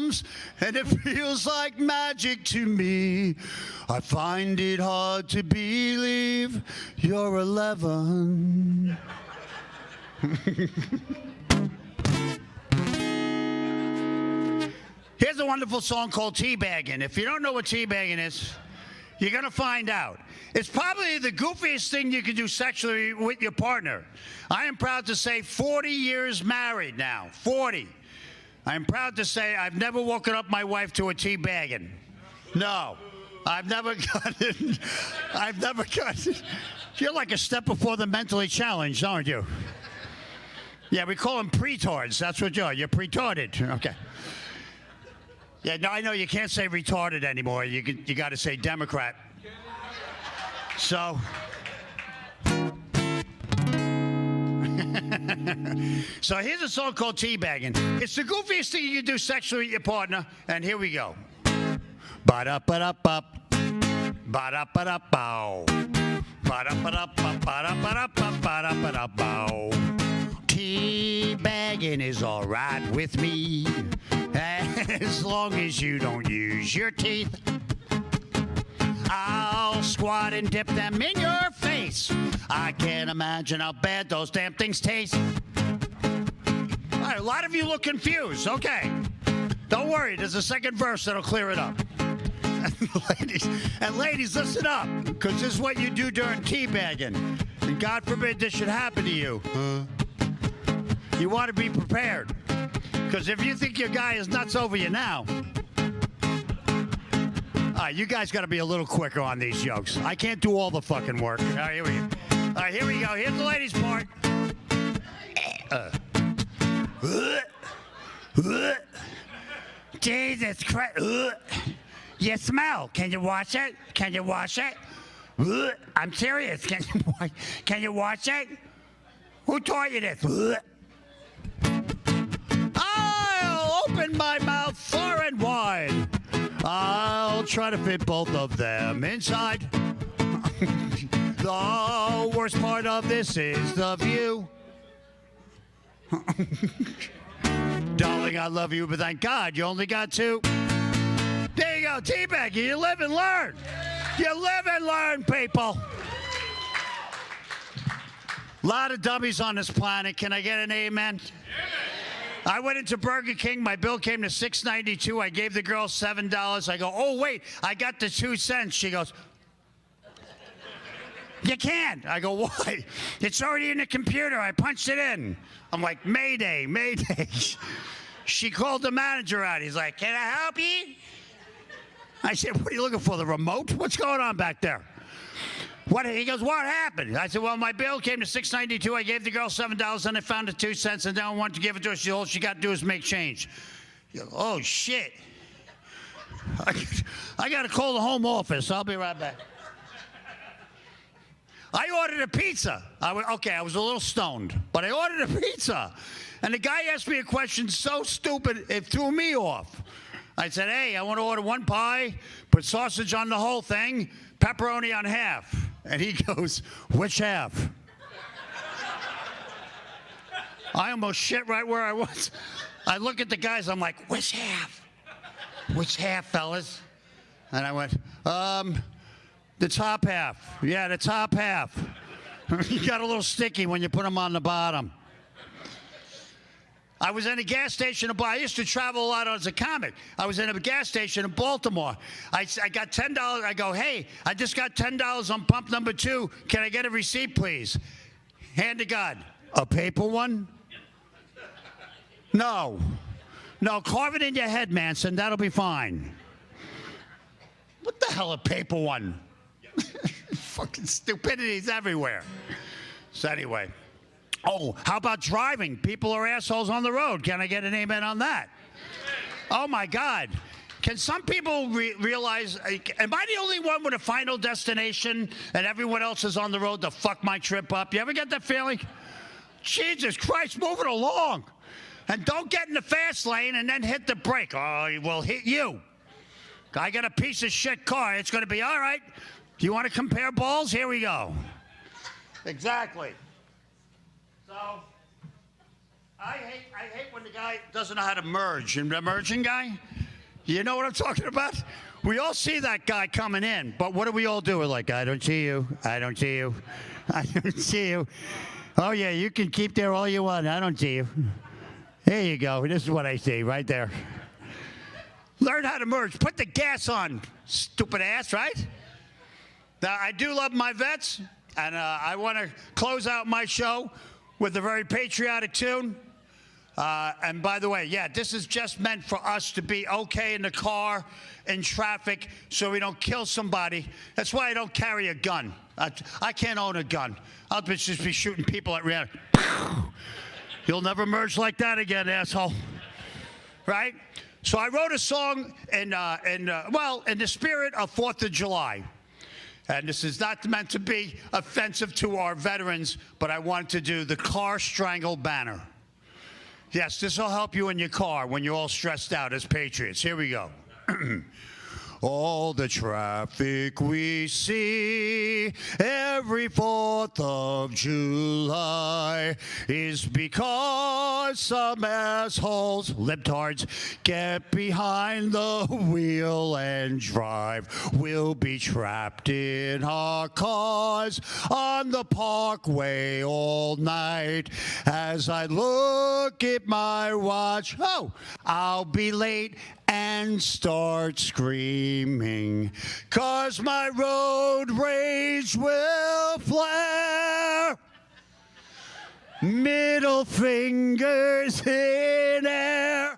arms, and it feels like magic to me. I find it hard to believe you're 11. Here's a wonderful song called Teabagging. If you don't know what teabagging is, you're going to find out. It's probably the goofiest thing you can do sexually with your partner. I am proud to say 40 years married now. 40. I'm proud to say I've never woken up my wife to a teabagging. No. I've never gotten. I've never gotten. You're like a step before the mentally challenged, aren't you? Yeah, we call them pretards. That's what you are. You're pretarded. Okay. Yeah, no, I know you can't say retarded anymore. You got to say Democrat. So. So here's a song called Teabagging. It's the goofiest thing you can do sexually with your partner, and here we go. Ba-da-ba-da-ba. Ba-da-ba-da-bow. Ba-da-ba-da-ba. Ba-da-ba-da-ba. Ba-da-ba-da-bow. Teabagging is all right with me, as long as you don't use your teeth. I'll squat and dip them in your face. I can't imagine how bad those damn things taste. All right, a lot of you look confused. Okay. Don't worry, there's a second verse that'll clear it up. And ladies, listen up, because this is what you do during teabagging. And God forbid this should happen to you. You want to be prepared. Because if you think your guy is nuts over you now, all right, you guys got to be a little quicker on these jokes. I can't do all the fucking work. All right, here we go. All right, here we go. Here's the ladies' part. Jesus Christ. You smell. Can you wash it? Can you wash it? I'm serious. Can you wash it? Who taught you this? I'll open my mouth far and wide. I'll try to fit both of them inside. The worst part of this is the view. Darling, I love you, but thank God you only got two. There you go, teabag. You live and learn. You live and learn, people. A lot of dummies on this planet. Can I get an amen? I went into Burger King. My bill came to $6.92. I gave the girl $7. I go, oh, wait, I got the 2 cents. She goes, you can't. I go, why? It's already in the computer. I punched it in. I'm like, Mayday, Mayday. She called the manager out. He's like, can I help you? I said, what are you looking for, the remote? What's going on back there? What? He goes, what happened? I said, well, my bill came to $6.92. I gave the girl $7, and I found the 2 cents, and then I wanted to give it to her. All she got to do is make change. You go, oh, shit. I got to call the home office. I'll be right back. I ordered a pizza. I was a little stoned, but I ordered a pizza. And the guy asked me a question so stupid, it threw me off. I said, hey, I want to order 1 pie, put sausage on the whole thing, pepperoni on half. And he goes, which half? I almost shit right where I was. I look at the guys, I'm like, which half? Which half, fellas? And I went, the top half. Yeah, the top half. You got a little sticky when you put them on the bottom. I was in a gas station. I used to travel a lot as a comic. I was in a gas station in Baltimore. I got $10. I go, hey, I just got $10 on pump number 2. Can I get a receipt, please? Hand to God. A paper one? No. No, carve it in your head, Manson. That'll be fine. What the hell, a paper one? Fucking stupidities everywhere. So anyway. Oh, how about driving? People are assholes on the road. Can I get an amen on that? Oh, my God. Can some people realize, am I the only one with a final destination and everyone else is on the road to fuck my trip up? You ever get that feeling? Jesus Christ, move it along. And don't get in the fast lane and then hit the brake. Oh, he will hit you. I got a piece of shit car. It's going to be all right. You want to compare balls? Here we go. Exactly. So, I hate when the guy doesn't know how to merge. And the merging guy, You know what I'm talking about? We all see that guy coming in, but what do we all do? We're like, I don't see you. I don't see you. I don't see you. Oh, yeah, you can keep there all you want. I don't see you. There you go. This is what I see right there. Learn how to merge. Put the gas on, stupid ass, right? Now, I do love my vets, and I want to close out my show with a very patriotic tune. And by the way, yeah, this is just meant for us to be okay in the car, in traffic, so we don't kill somebody. That's why I don't carry a gun. I can't own a gun. I'll just be shooting people at random. You'll never merge like that again, asshole. Right? So I wrote a song in the spirit of 4th of July. And this is not meant to be offensive to our veterans, but I want to do the Car Strangle Banner. Yes, this will help you in your car when you're all stressed out as patriots. Here we go. All the traffic we see every 4th of July is because some assholes, libtards, get behind the wheel and drive. We'll be trapped in our cars on the parkway all night. As I look at my watch, oh, I'll be late and start screaming, 'cause my road rage will flare. Middle fingers in air.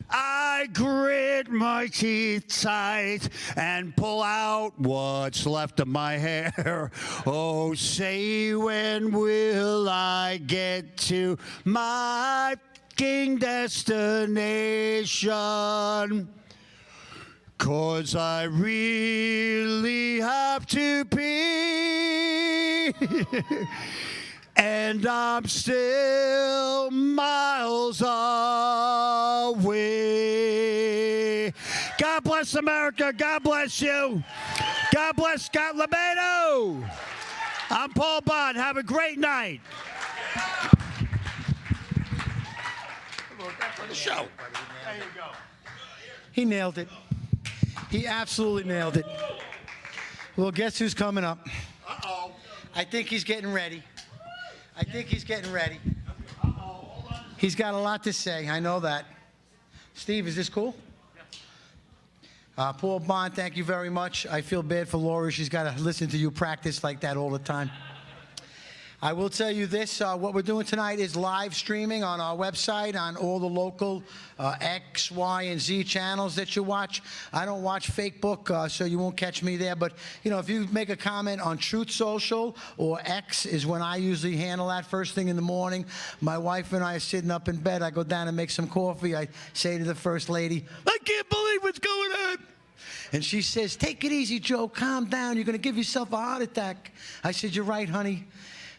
I grit my teeth tight and pull out what's left of my hair. Oh, say when will I get to my destination? 'Cause I really have to pee. And I'm still miles away. God bless America. God bless you. God bless Scott Lobaido. I'm Paul Bond. Have a great night. For the show. There you go. He nailed it. He absolutely nailed it. Well, guess who's coming up? Uh-oh. I think he's getting ready. I think he's getting ready. Uh-oh. Hold on. He's got a lot to say. I know that. Steve, is this cool? Paul Bond, thank you very much. I feel bad for Laura. She's got to listen to you practice like that all the time. I will tell you this, what we're doing tonight is live streaming on our website, on all the local X, Y, and Z channels that you watch. I don't watch Facebook, so you won't catch me there. But, you know, if you make a comment on Truth Social or X is when I usually handle that first thing in the morning. My wife and I are sitting up in bed. I go down and make some coffee. I say to the First Lady, I can't believe what's going on. And she says, take it easy, Joe. Calm down. You're going to give yourself a heart attack. I said, you're right, honey.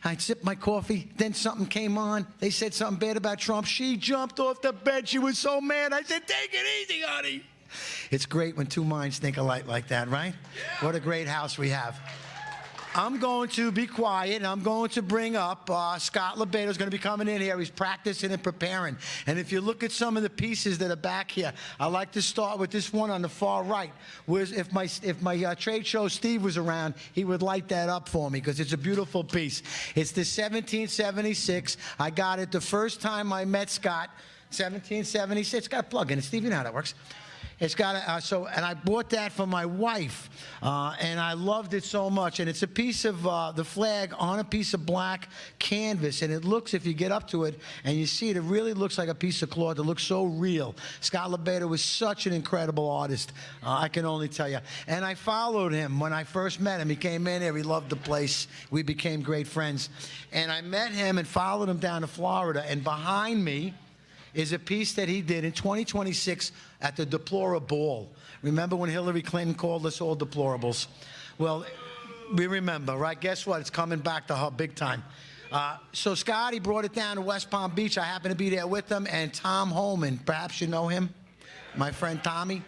I sipped my coffee. Then something came on. They said something bad about Trump. She jumped off the bed. She was so mad. I said, take it easy, honey. It's great when two minds think alike like that, right? Yeah. What a great house we have. I'm going to be quiet, and I'm going to bring up Scott Lobaido is going to be coming in here. He's practicing and preparing. And if you look at some of the pieces that are back here, I like to start with this one on the far right. Whereas if my trade show Steve was around, he would light that up for me because it's a beautiful piece. It's the 1776. I got it the first time I met Scott, 1776. It's got a plug in it. Steve, you know how that works. It's got and I bought that for my wife, and I loved it so much. And it's a piece of the flag on a piece of black canvas, and it looks, if you get up to it and you see it, it really looks like a piece of cloth. It looks so real. Scott Lobaido was such an incredible artist, I can only tell you. And I followed him when I first met him. He came in here. He loved the place. We became great friends. And I met him and followed him down to Florida. And behind me is a piece that he did in 2026 at the Deplorable Ball. Remember when Hillary Clinton called us all deplorables? Well, we remember, right? Guess what? It's coming back to her big time. So Scotty brought it down to West Palm Beach. I happened to be there with him, and Tom Holman, perhaps you know him, my friend Tommy.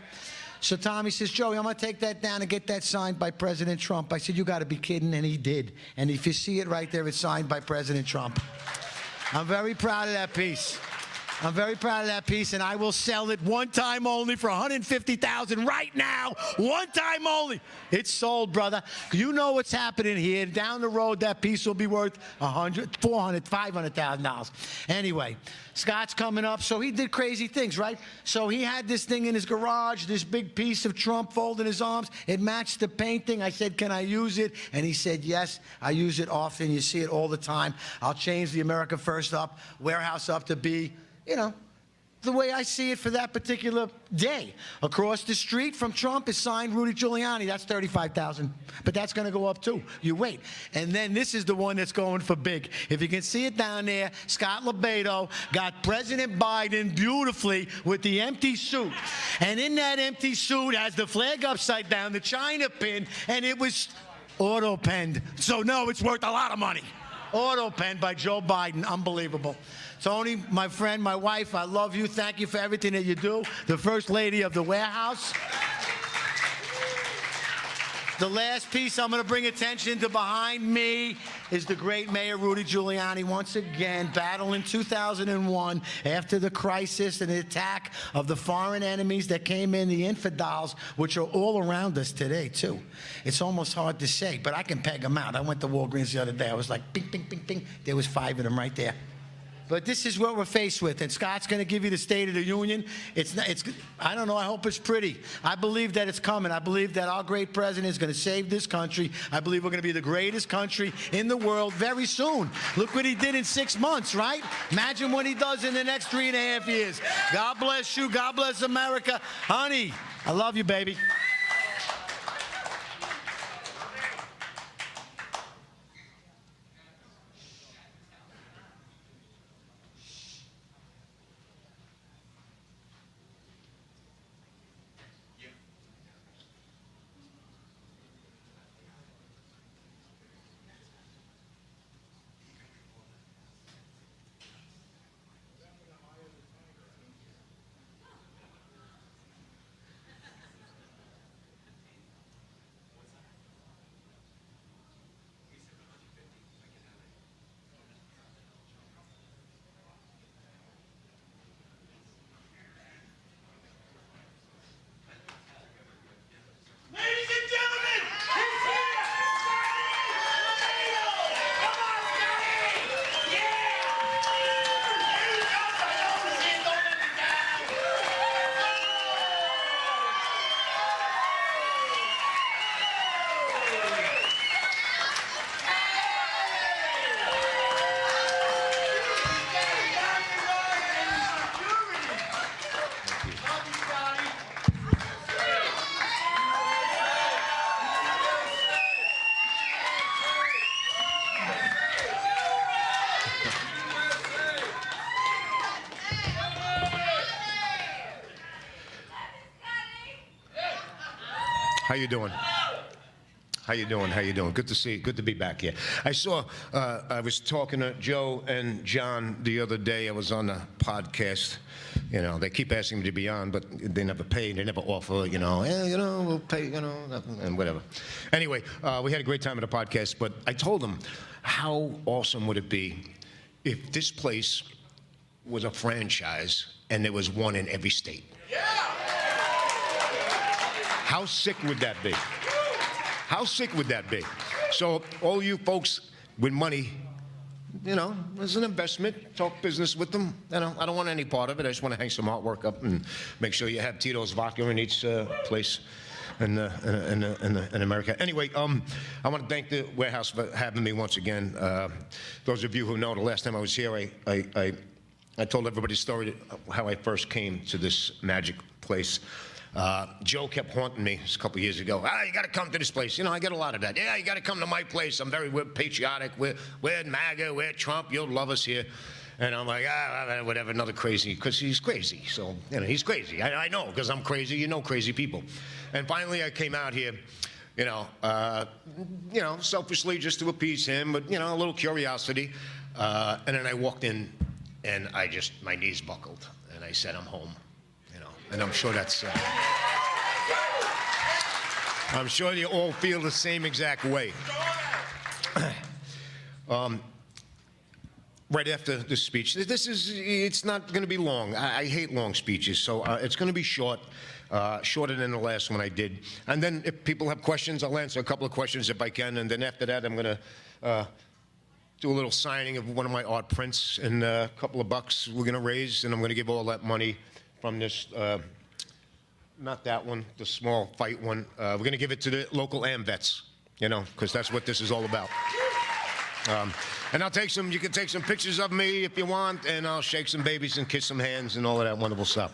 So Tommy says, Joey, I'm going to take that down and get that signed by President Trump. I said, you got to be kidding, and he did. And if you see it right there, it's signed by President Trump. I'm very proud of that piece. I'm very proud of that piece, and I will sell it one time only for $150,000 right now. One time only. It's sold, brother. You know what's happening here. Down the road, that piece will be worth $100,000, $400,000, $500,000. Anyway, Scott's coming up, so he did crazy things, right? So he had this thing in his garage, this big piece of Trump folding his arms. It matched the painting. I said, can I use it? And he said, yes, I use it often. You see it all the time. I'll change the America First warehouse up to be, you know, the way I see it for that particular day. Across the street from Trump is signed Rudy Giuliani. That's $35,000. But that's going to go up too. You wait. And then this is the one that's going for big. If you can see it down there, Scott Lobaido got President Biden beautifully with the empty suit. And in that empty suit has the flag upside down, the China pin, and it was auto-penned. So no, it's worth a lot of money. Auto-penned by Joe Biden. Unbelievable. Tony, my friend, my wife, I love you. Thank you for everything that you do. The First Lady of the warehouse. The last piece I'm going to bring attention to behind me is the great Mayor Rudy Giuliani, once again battling 2001 after the crisis and the attack of the foreign enemies that came in, the infidels, which are all around us today, too. It's almost hard to say, but I can peg them out. I went to Walgreens the other day. I was like, ping, ping, ping, ping. There was 5 of them right there. But this is what we're faced with, and Scott's going to give you the State of the Union. I don't know, I hope it's pretty. I believe that it's coming. I believe that our great president is going to save this country. I believe we're going to be the greatest country in the world very soon. Look what he did in 6 months, right? Imagine what he does in the next 3.5 years. God bless you. God bless America. Honey, I love you, baby. How you doing? How you doing? How you doing? Good to see you. Good to be back here. I saw, I was talking to Joe and John the other day. I was on a podcast. You know, they keep asking me to be on, but they never pay. They never offer, you know, we'll pay, and whatever. Anyway, we had a great time at the podcast, but I told them, how awesome would it be if this place was a franchise and there was one in every state? Yeah! How sick would that be? How sick would that be? So all you folks with money, you know, as an investment, talk business with them. You know, I don't want any part of it. I just want to hang some artwork up and make sure you have Tito's vodka in each place in America. Anyway, I want to thank the warehouse for having me once again. Those of you who know, the last time I was here, I told everybody the story of how I first came to this magic place. Joe kept haunting me a couple years ago. You got to come to this place. You know, I get a lot of that. Yeah, you got to come to my place. We're patriotic. We're MAGA. We're Trump. You'll love us here. And I'm like, whatever, another crazy, because he's crazy. So, you know, he's crazy. I know, because I'm crazy. You know crazy people. And finally, I came out here, you know, selfishly just to appease him, but, you know, a little curiosity. And then I walked in, and my knees buckled. And I said, I'm home. And I'm sure that's, I'm sure you all feel the same exact way. right after the speech. It's not going to be long. I hate long speeches, so it's going to be short, shorter than the last one I did. And then if people have questions, I'll answer a couple of questions if I can. And then after that, I'm going to do a little signing of one of my art prints, and a couple of bucks we're going to raise, and I'm going to give all that money from this, not that one, the small fight one. We're going to give it to the local AMVETs, you know, because that's what this is all about. And I'll take you can take some pictures of me if you want, and I'll shake some babies and kiss some hands and all of that wonderful stuff.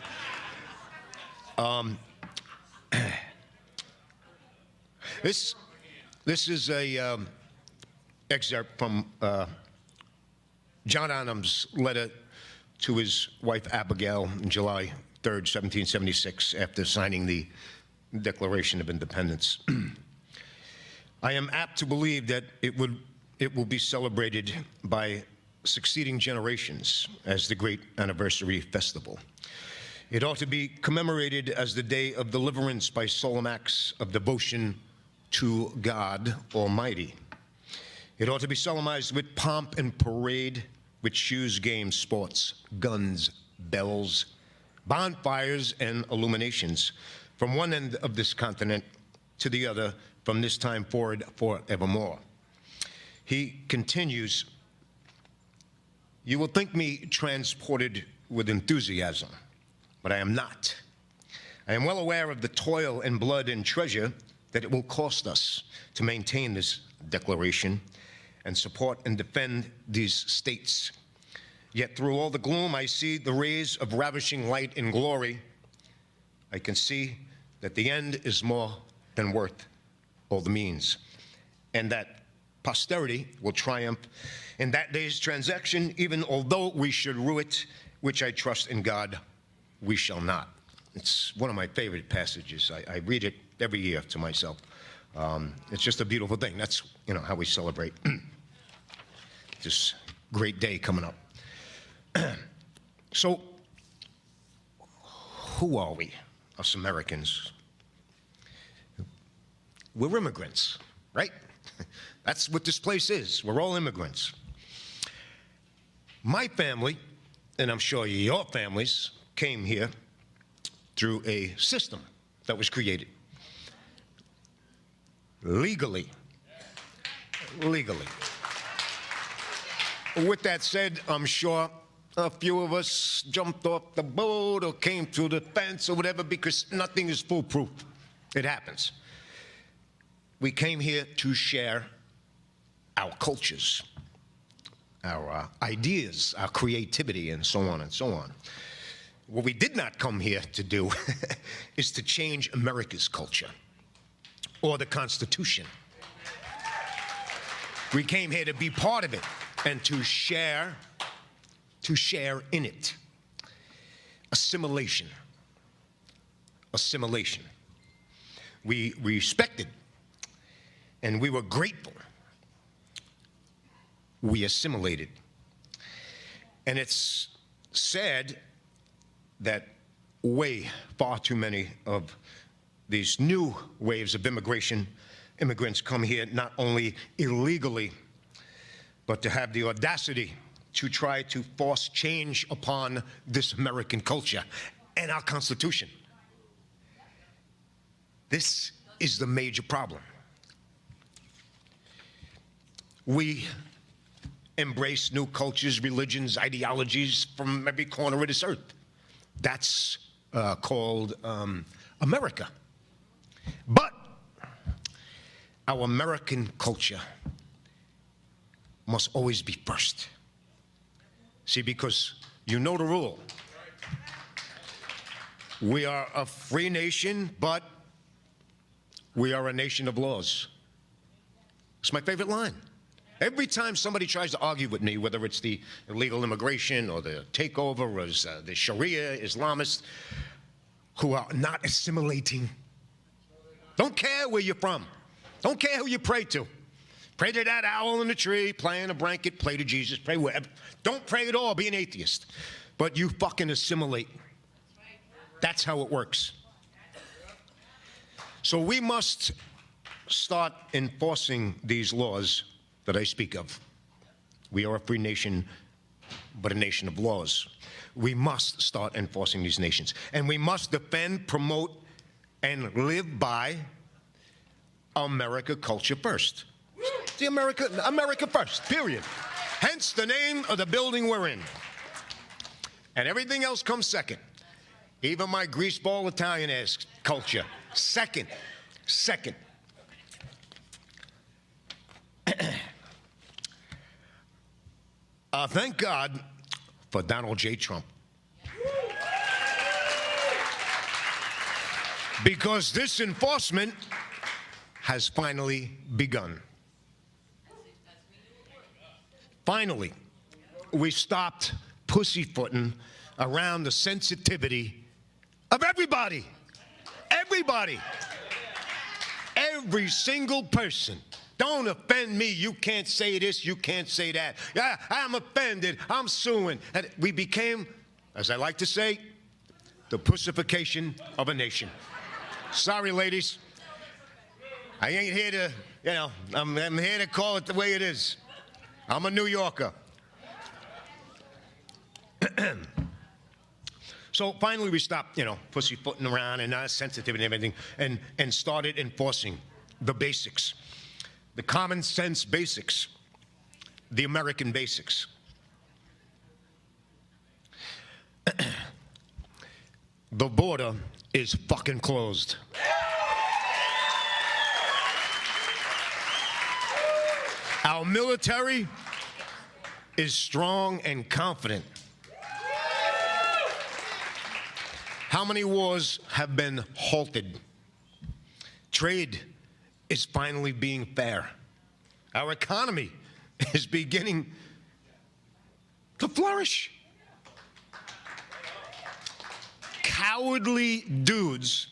This is a excerpt from John Adams' letter to his wife Abigail on July 3rd, 1776, after signing the Declaration of Independence. I am apt to believe that it will be celebrated by succeeding generations as the great anniversary festival. It ought to be commemorated as the day of deliverance by solemn acts of devotion to God Almighty. It ought to be solemnized with pomp and parade, with shoes, games, sports, guns, bells, bonfires, and illuminations from one end of this continent to the other from this time forward forevermore. He continues, "You will think me transported with enthusiasm, but I am not. I am well aware of the toil and blood and treasure that it will cost us to maintain this declaration and support and defend these states. Yet through all the gloom, I see the rays of ravishing light and glory. I can see that the end is more than worth all the means, and that posterity will triumph in that day's transaction, even although we should rue it, which I trust in God we shall not." It's one of my favorite passages. I read it every year to myself. It's just a beautiful thing. That's, you know, how we celebrate this great day coming up. So, who are we, us Americans? We're immigrants, right? That's what this place is. We're all immigrants. My family, and I'm sure your families, came here through a system that was created legally. With that said, I'm sure a few of us jumped off the boat or came through the fence or whatever, because nothing is foolproof. It happens. We came here to share our cultures, our ideas, our creativity, and so on and so on. What we did not come here to do is to change America's culture or the Constitution. We came here to be part of it and to share in it. Assimilation. We respected and we were grateful. We assimilated. And it's sad that far too many of these new waves of immigrants come here not only illegally, but to have the audacity to try to force change upon this American culture and our Constitution. This is the major problem. We embrace new cultures, religions, ideologies from every corner of this earth. That's called America. But our American culture must always be first. See, because you know the rule. We are a free nation, but we are a nation of laws. It's my favorite line. Every time somebody tries to argue with me, whether it's the illegal immigration or the takeover or the Sharia Islamists who are not assimilating, don't care where you're from, don't care who you pray to. Pray to that owl in the tree, play in a blanket, pray to Jesus, pray wherever. Don't pray at all, be an atheist. But you fucking assimilate. That's how it works. So we must start enforcing these laws that I speak of. We are a free nation, but a nation of laws. We must start enforcing these nations. And we must defend, promote, and live by America culture first. The America first, period. Hence the name of the building we're in. And everything else comes second. Even my greaseball Italian-ass culture. Second. Thank God for Donald J. Trump. Because this enforcement has finally begun. Finally, we stopped pussyfooting around the sensitivity of everybody. Everybody. Every single person. Don't offend me. You can't say this. You can't say that. Yeah, I'm offended. I'm suing. And we became, as I like to say, the pussification of a nation. Sorry, ladies. I ain't here to, I'm here to call it the way it is. I'm a New Yorker. So finally we stopped, pussyfooting around and sensitivity and everything and started enforcing the basics. The common sense basics. The American basics. The border is fucking closed. Our military is strong and confident. How many wars have been halted? Trade is finally being fair. Our economy is beginning to flourish. Cowardly dudes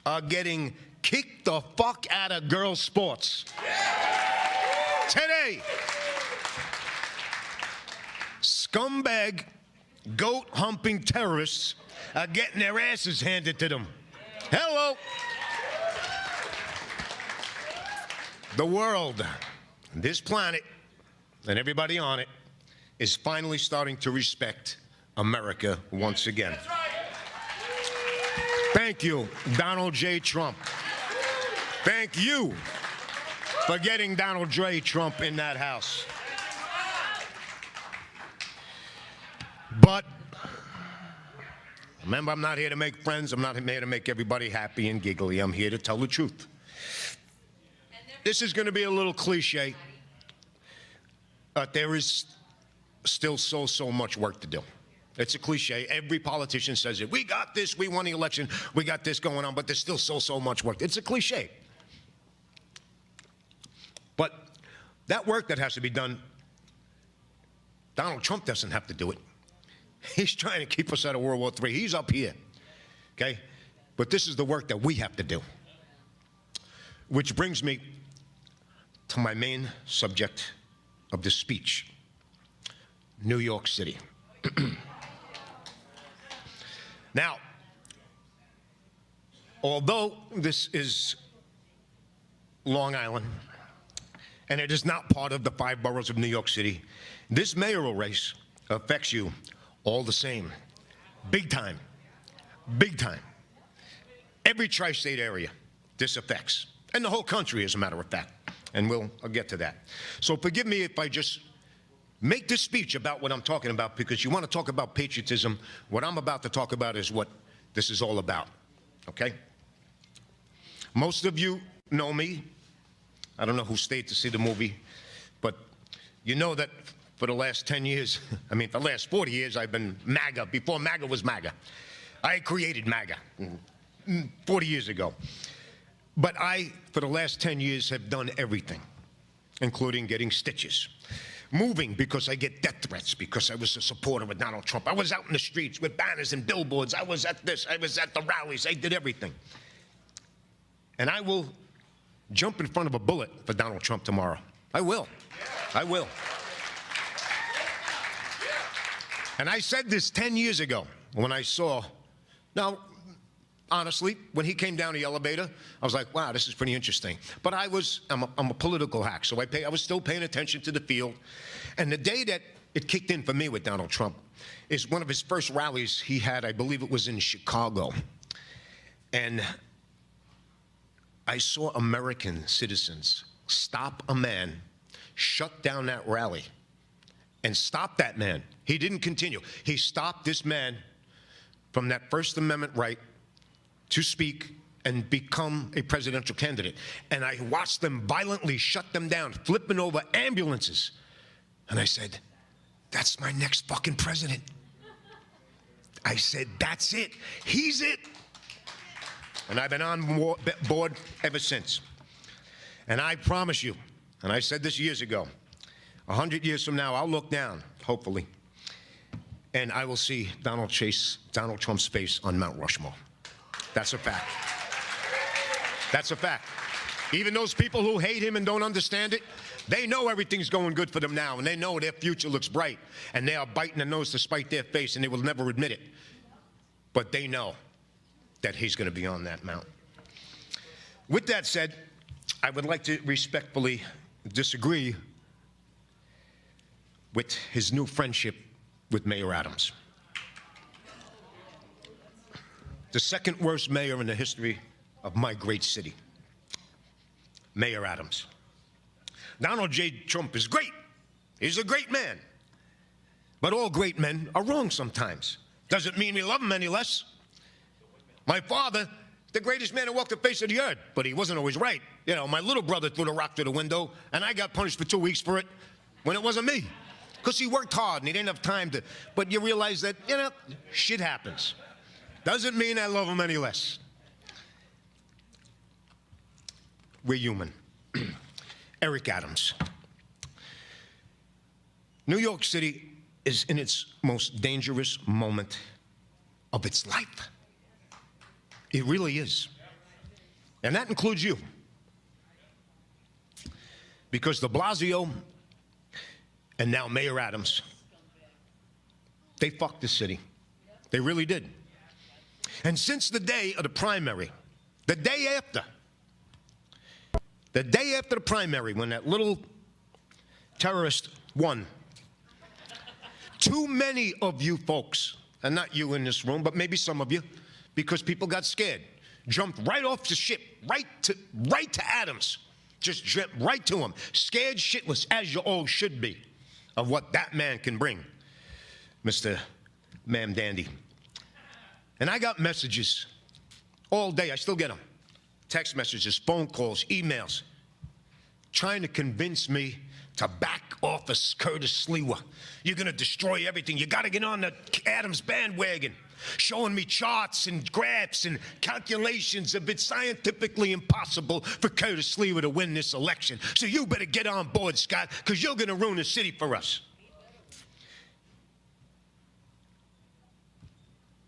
are getting kicked the fuck out of girls' sports. Today, scumbag, goat-humping terrorists are getting their asses handed to them. Hello. The world, this planet, and everybody on it is finally starting to respect America once again. Thank you, Donald J. Trump. Thank you for getting Donald J. Trump in that house. But remember, I'm not here to make friends. I'm not here to make everybody happy and giggly. I'm here to tell the truth. This is going to be a little cliche, but there is still so much work to do. It's a cliche. Every politician says it. We got this. We won the election. We got this going on, but there's still so much work. It's a cliche. But that work that has to be done, Donald Trump doesn't have to do it. He's trying to keep us out of World War III. He's up here, okay? But this is the work that we have to do. Which brings me to my main subject of this speech, New York City. Now, although this is Long Island, and it is not part of the 5 boroughs of New York City, this mayoral race affects you all the same. Big time. Big time. Every tri-state area, this affects. And the whole country, as a matter of fact. And I'll get to that. So forgive me if I just make this speech about what I'm talking about, because you want to talk about patriotism. What I'm about to talk about is what this is all about, okay? Most of you know me. I don't know who stayed to see the movie, but you know that for the last 10 years, for the last 40 years, I've been MAGA, before MAGA was MAGA. I created MAGA 40 years ago. But I, for the last 10 years, have done everything, including getting stitches. Moving because I get death threats because I was a supporter of Donald Trump. I was out in the streets with banners and billboards. I was at this. I was at the rallies. I did everything. And I will jump in front of a bullet for Donald Trump tomorrow. I will. I will. And I said this 10 years ago when I saw, now, honestly, when he came down the elevator, I was like, wow, this is pretty interesting. But I'm a political hack, so I was still paying attention to the field. And the day that it kicked in for me with Donald Trump is one of his first rallies he had, I believe it was in Chicago. And I saw American citizens stop a man, shut down that rally, and stop that man. He didn't continue. He stopped this man from that First Amendment right to speak and become a presidential candidate. And I watched them violently shut them down, flipping over ambulances. And I said, that's my next fucking president. I said, that's it. He's it. And I've been on board ever since. And I promise you, and I said this years ago, 100 years from now, I'll look down, hopefully, and I will see Donald Trump's face on Mount Rushmore. That's a fact. That's a fact. Even those people who hate him and don't understand it, they know everything's going good for them now, and they know their future looks bright, and they are biting their nose to spite their face, and they will never admit it. But they know that he's going to be on that mountain. With that said, I would like to respectfully disagree with his new friendship with Mayor Adams. The second worst mayor in the history of my great city, Mayor Adams. Donald J. Trump is great. He's a great man. But all great men are wrong sometimes. Doesn't mean we love him any less. My father, the greatest man who walked the face of the earth, but he wasn't always right. You know, my little brother threw the rock through the window, and I got punished for 2 weeks for it when it wasn't me. Because he worked hard and he didn't have time to. But you realize that, you know, shit happens. Doesn't mean I love him any less. We're human. Eric Adams. New York City is in its most dangerous moment of its life. It really is. And that includes you. Because de Blasio and now Mayor Adams, they fucked the city. They really did. And since the day of the primary, the day after the primary, when that little terrorist won, too many of you folks, and not you in this room, but maybe some of you, because people got scared, jumped right off the ship, right to Adams. Just jumped right to him, scared shitless, as you all should be, of what that man can bring, Mr. Ma'am Dandy. And I got messages all day. I still get them. Text messages, phone calls, emails, trying to convince me to back off of Curtis Sliwa. You're going to destroy everything. You got to get on the Adams bandwagon. Showing me charts and graphs and calculations of it's scientifically impossible for Curtis Sliwa to win this election. So you better get on board, Scott, because you're going to ruin the city for us.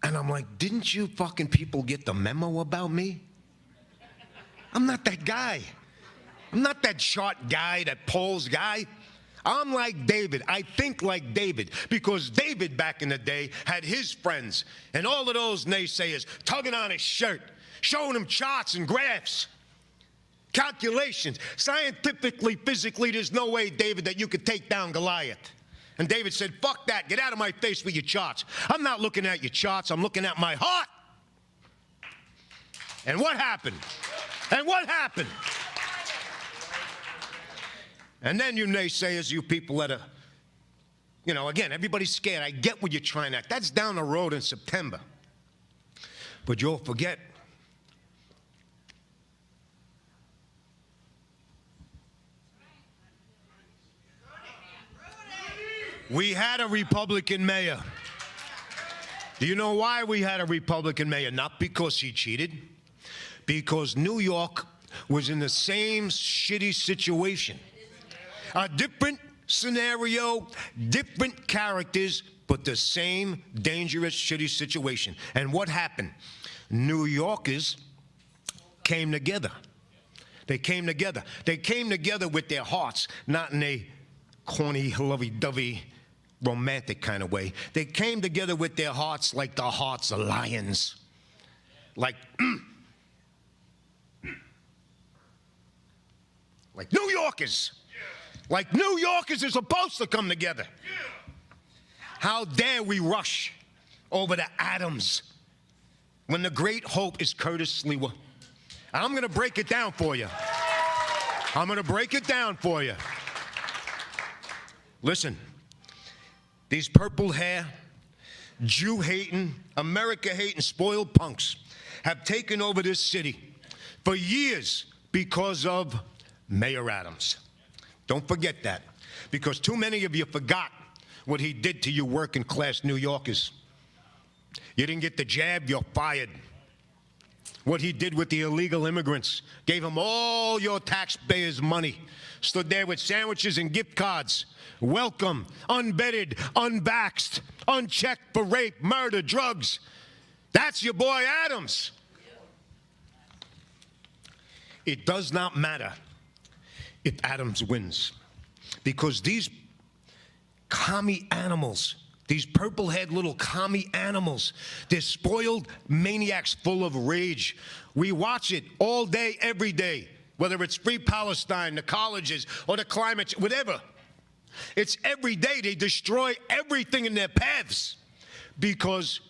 And I'm like, didn't you fucking people get the memo about me? I'm not that guy. I'm not that chart guy, that polls guy. I'm like David. I think like David, because David back in the day had his friends and all of those naysayers tugging on his shirt, showing him charts and graphs, calculations. Scientifically, physically, there's no way, David, that you could take down Goliath. And David said, fuck that. Get out of my face with your charts. I'm not looking at your charts. I'm looking at my heart. And what happened? And what happened? And then you naysayers, you people that are, you know, again, everybody's scared. I get what you're trying at. That's down the road in September. But you'll forget. We had a Republican mayor. Do you know why we had a Republican mayor? Not because he cheated. Because New York was in the same shitty situation. A different scenario, different characters, but the same dangerous, shitty situation. And what happened? New Yorkers came together. They came together. They came together with their hearts, not in a corny, lovey-dovey, romantic kind of way. They came together with their hearts like the hearts of lions. Like New Yorkers. Like New Yorkers are supposed to come together. How dare we rush over to Adams when the great hope is Curtis Sliwa? I'm going to break it down for you. I'm going to break it down for you. Listen, these purple hair, Jew-hating, America-hating, spoiled punks have taken over this city for years because of Mayor Adams. Don't forget that, because too many of you forgot what he did to you working-class New Yorkers. You didn't get the jab, you're fired. What he did with the illegal immigrants, gave them all your taxpayers' money, stood there with sandwiches and gift cards. Welcome, unbedded, unvaxxed, unchecked for rape, murder, drugs. That's your boy Adams. It does not matter if Adams wins, because these commie animals, these purple-haired little commie animals, they're spoiled maniacs full of rage. We watch it all day, every day, whether it's Free Palestine, the colleges, or the climate, whatever. It's every day they destroy everything in their paths because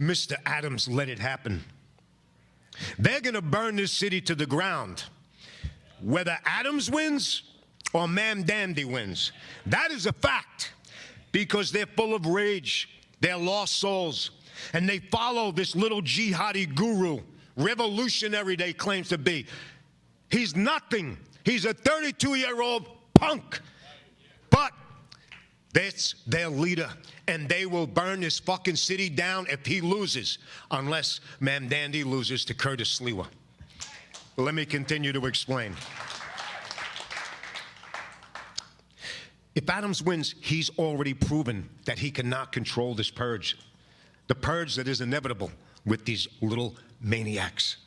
Mr. Adams let it happen. They're going to burn this city to the ground, whether Adams wins or Ma'am Dandy wins. That is a fact, because they're full of rage. They're lost souls, and they follow this little jihadi guru, revolutionary they claims to be. He's nothing. He's a 32-year-old punk, but that's their leader, and they will burn this fucking city down if he loses, unless Ma'am Dandy loses to Curtis Sliwa. Let me continue to explain. If Adams wins, he's already proven that he cannot control this purge, the purge that is inevitable with these little maniacs.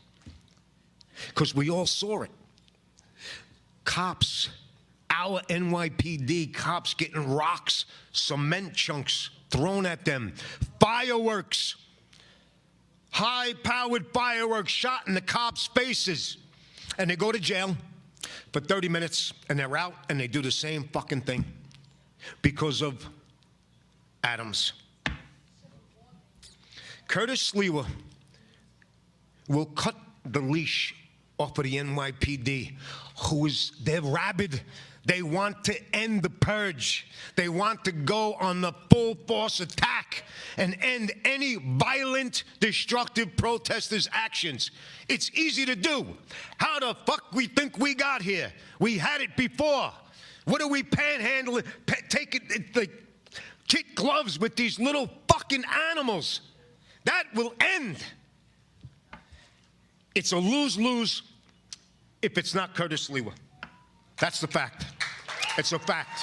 Because we all saw it. Cops, our NYPD cops getting rocks, cement chunks thrown at them, fireworks, high-powered fireworks shot in the cops' faces, and they go to jail for 30 minutes, and they're out, and they do the same fucking thing because of Adams. Curtis Sliwa will cut the leash off of the NYPD, they're rabid. They want to end the purge. They want to go on the full force attack and end any violent, destructive protesters' actions. It's easy to do. How the fuck we think we got here? We had it before. What are we panhandling, taking like kid gloves with these little fucking animals? That will end. It's a lose-lose if it's not Curtis Sliwa. That's the fact. It's a fact.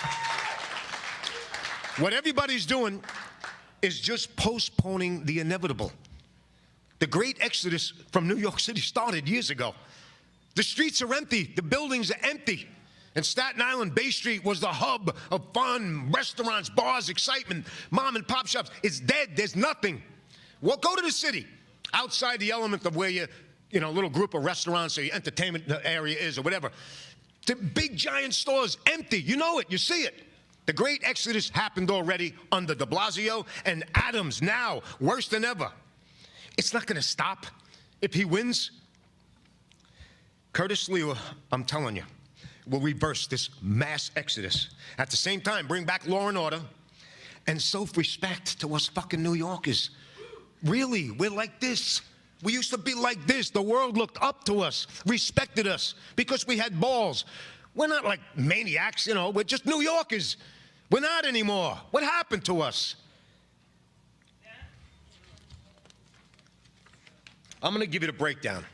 What everybody's doing is just postponing the inevitable. The great exodus from New York City started years ago. The streets are empty. The buildings are empty. And Staten Island, Bay Street was the hub of fun, restaurants, bars, excitement, mom and pop shops. It's dead. There's nothing. Well, go to the city, outside the element of where your little group of restaurants or your entertainment area is or whatever. The big giant stores empty. You know it. You see it. The great exodus happened already under de Blasio and Adams now, worse than ever. It's not going to stop if he wins. Curtis Sliwa, I'm telling you, will reverse this mass exodus. At the same time, bring back law and order and self-respect to us fucking New Yorkers. Really, we're like this. We used to be like this. The world looked up to us, respected us, because we had balls. We're not like maniacs, we're just New Yorkers. We're not anymore. What happened to us? I'm going to give you the breakdown.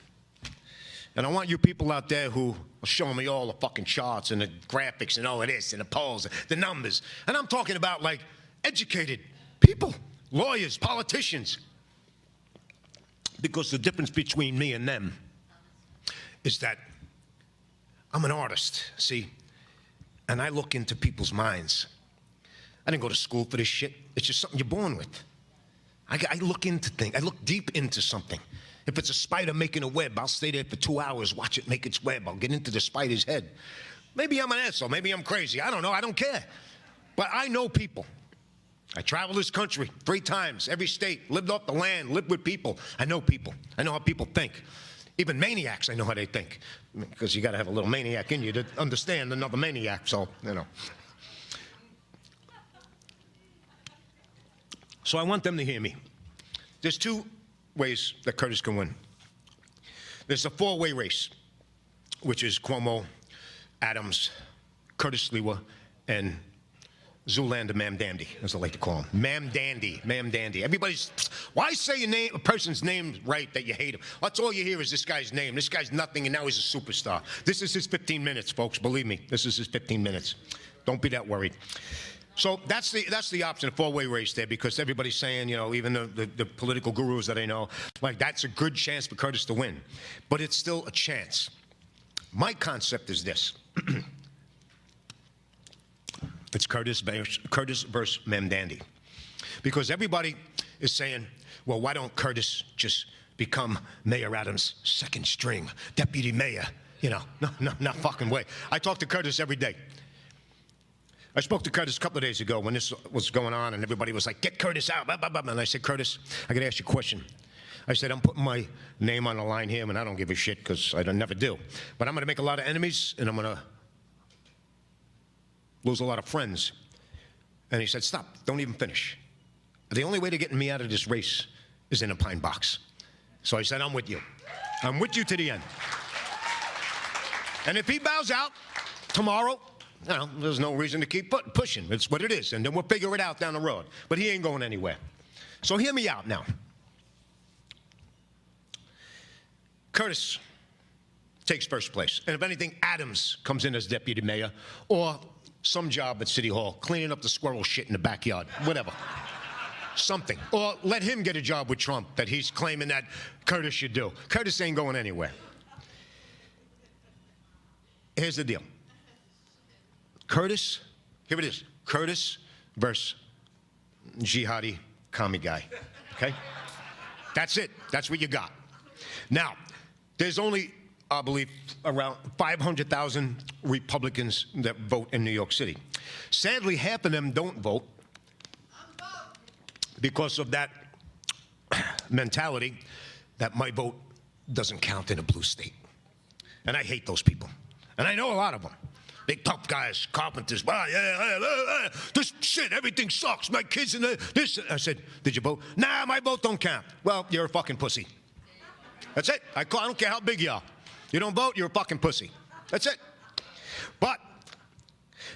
And I want you people out there who are showing me all the fucking charts and the graphics and all of this and the polls, the numbers. And I'm talking about, like, educated people, lawyers, politicians. Because the difference between me and them is that I'm an artist, see? And I look into people's minds. I didn't go to school for this shit. It's just something you're born with. I look into things. I look deep into something. If it's a spider making a web, I'll stay there for 2 hours, watch it make its web. I'll get into the spider's head. Maybe I'm an asshole. Maybe I'm crazy. I don't know. I don't care. But I know people. I traveled this country 3 times, every state, lived off the land, lived with people. I know people. I know how people think. Even maniacs, I know how they think. Because you got to have a little maniac in you to understand another maniac, so, you know. So I want them to hear me. There's 2 ways that Curtis can win. There's a 4-way race, which is Cuomo, Adams, Curtis Lewa, and Zoolander Mam Dandy, as I like to call him. Mam Dandy, Mam Dandy. Everybody's, why say a person's name right that you hate him? That's all you hear is this guy's name. This guy's nothing, and now he's a superstar. This is his 15 minutes, folks. Believe me, this is his 15 minutes. Don't be that worried. So that's the option, a 4-way race there, because everybody's saying, you know, even the political gurus that I know, like, that's a good chance for Curtis to win. But it's still a chance. My concept is this. It's Curtis versus Mem Dandy. Because everybody is saying, well, why don't Curtis just become Mayor Adams' second string, deputy mayor? You know, no, not fucking way. I talk to Curtis every day. I spoke to Curtis a couple of days ago when this was going on, and everybody was like, get Curtis out, blah, blah, blah. And I said, Curtis, I got to ask you a question. I said, I'm putting my name on the line here, and I don't give a shit because I never do. But I'm going to make a lot of enemies, and I'm going to lose a lot of friends. And he said, stop, don't even finish. The only way to get me out of this race is in a pine box. So I said, I'm with you. I'm with you to the end. And if he bows out tomorrow, you know, there's no reason to keep pushing. It's what it is, and then we'll figure it out down the road. But he ain't going anywhere. So hear me out now. Curtis takes first place. And if anything, Adams comes in as deputy mayor, or some job at City Hall, cleaning up the squirrel shit in the backyard, whatever. Something. Or let him get a job with Trump that he's claiming that Curtis should do. Curtis ain't going anywhere. Here's the deal. Curtis, here it is. Curtis versus jihadi commie guy, okay? That's it. That's what you got. Now, there's only, I believe, around 500,000 Republicans that vote in New York City. Sadly, half of them don't vote because of that mentality that my vote doesn't count in a blue state. And I hate those people. And I know a lot of them. Big tough guys, carpenters. Well, this shit, everything sucks. My kids in this. I said, did you vote? Nah, my vote don't count. Well, you're a fucking pussy. That's it. I don't care how big you are. You don't vote, you're a fucking pussy. That's it. But,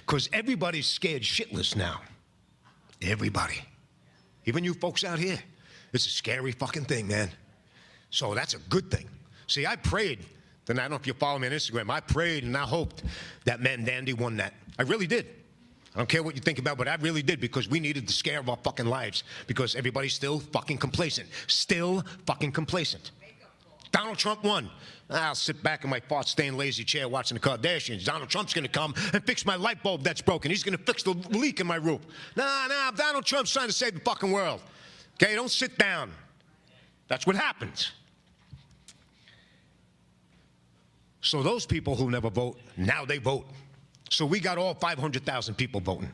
because everybody's scared shitless now. Everybody. Even you folks out here. It's a scary fucking thing, man. So that's a good thing. See, I prayed. Then I don't know if you follow me on Instagram. I prayed and I hoped that Man Dandy won that. I really did. I don't care what you think about, but I really did, because we needed the scare of our fucking lives, because everybody's still fucking complacent. Still fucking complacent. Donald Trump won. I'll sit back in my fart-stained lazy chair watching the Kardashians. Donald Trump's going to come and fix my light bulb that's broken. He's going to fix the leak in my roof. Nah, Donald Trump's trying to save the fucking world. Okay, don't sit down. That's what happens. So those people who never vote, now they vote. So we got all 500,000 people voting.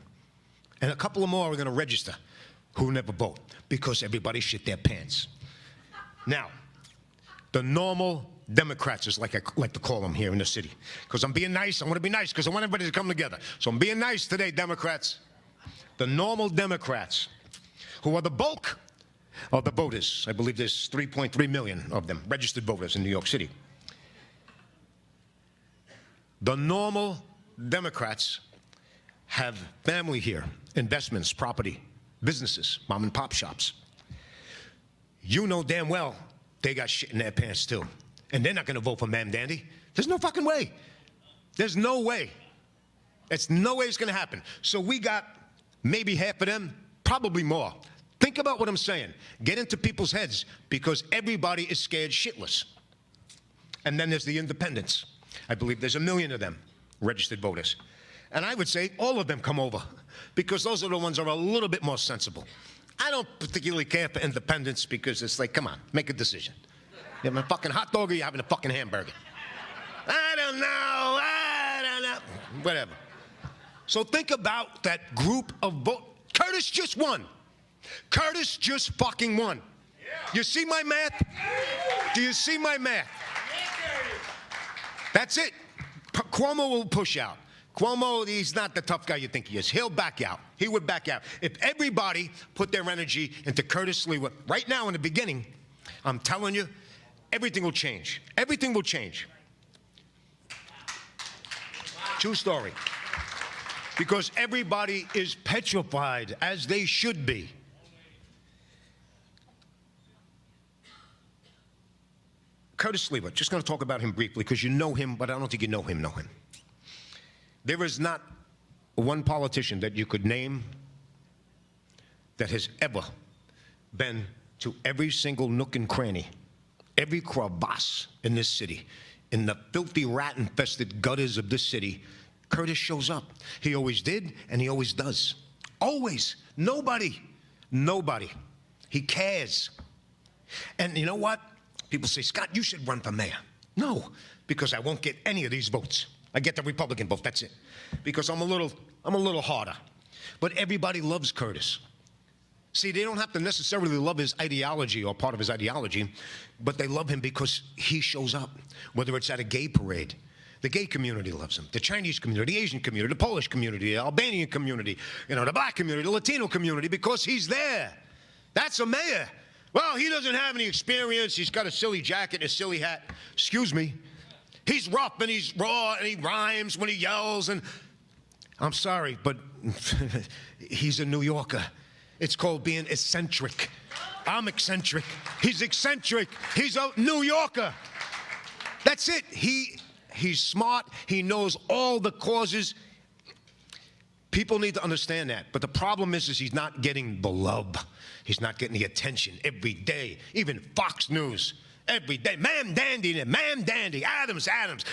And a couple of more are going to register who never vote, because everybody shit their pants. Now, the normal Democrats, is like I like to call them here in the city. Because I'm being nice. I want to be nice because I want everybody to come together. So I'm being nice today, Democrats. The normal Democrats, who are the bulk of the voters. I believe there's 3.3 million of them, registered voters in New York City. The normal Democrats have family here, investments, property, businesses, mom and pop shops. You know damn well they got shit in their pants too. And they're not going to vote for Mam Dandy. There's no fucking way. There's no way. It's no way it's going to happen. So we got maybe half of them, probably more. Think about what I'm saying. Get into people's heads, because everybody is scared shitless. And then there's the independents. I believe there's 1 million of them, registered voters. And I would say all of them come over, because those are the ones that are a little bit more sensible. I don't particularly care for independents, because it's like, come on, make a decision. You having a fucking hot dog, or you having a fucking hamburger? I don't know. Whatever. So think about that group of vote. Curtis just won. Curtis just fucking won. You see my math? Do you see my math? That's it. Cuomo will push out. Cuomo, he's not the tough guy you think he is. He'll back out. He would back out. If everybody put their energy into Curtis Lewa right now in the beginning, I'm telling you, everything will change. Everything will change. True story. Because everybody is petrified, as they should be. Curtis Lewa, just going to talk about him briefly because you know him, but I don't think you know him. There is not one politician that you could name that has ever been to every single nook and cranny, every crevasse in this city, in the filthy rat-infested gutters of this city. Curtis shows up. He always did, and he always does. Always. Nobody. He cares. And you know what? People say, Scott, you should run for mayor. No, because I won't get any of these votes. I get the Republican vote, that's it. Because I'm a little harder. But everybody loves Curtis. See, they don't have to necessarily love his ideology or part of his ideology, but they love him because he shows up, whether it's at a gay parade. The gay community loves him. The Chinese community, the Asian community, the Polish community, the Albanian community, the black community, the Latino community, because he's there. That's a mayor. Well, he doesn't have any experience. He's got a silly jacket and a silly hat. Excuse me. He's rough and he's raw and he rhymes when he yells. And I'm sorry, but he's a New Yorker. It's called being eccentric. I'm eccentric. He's eccentric. He's a New Yorker. That's it. He's smart. He knows all the causes. People need to understand that. But the problem is he's not getting the love. He's not getting the attention every day. Even Fox News. Every day, ma'am dandy, Adams.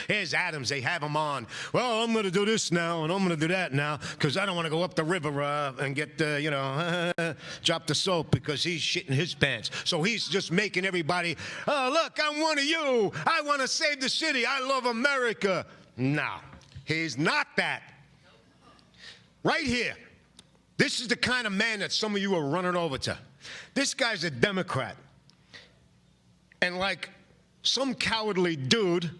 Here's Adams, they have him on. Well, I'm going to do this now, and I'm going to do that now, because I don't want to go up the river and get, drop the soap because he's shitting his pants. So he's just making everybody, oh, look, I'm one of you. I want to save the city. I love America. No, he's not that. Right here, this is the kind of man that some of you are running over to. This guy's a Democrat. And like some cowardly dude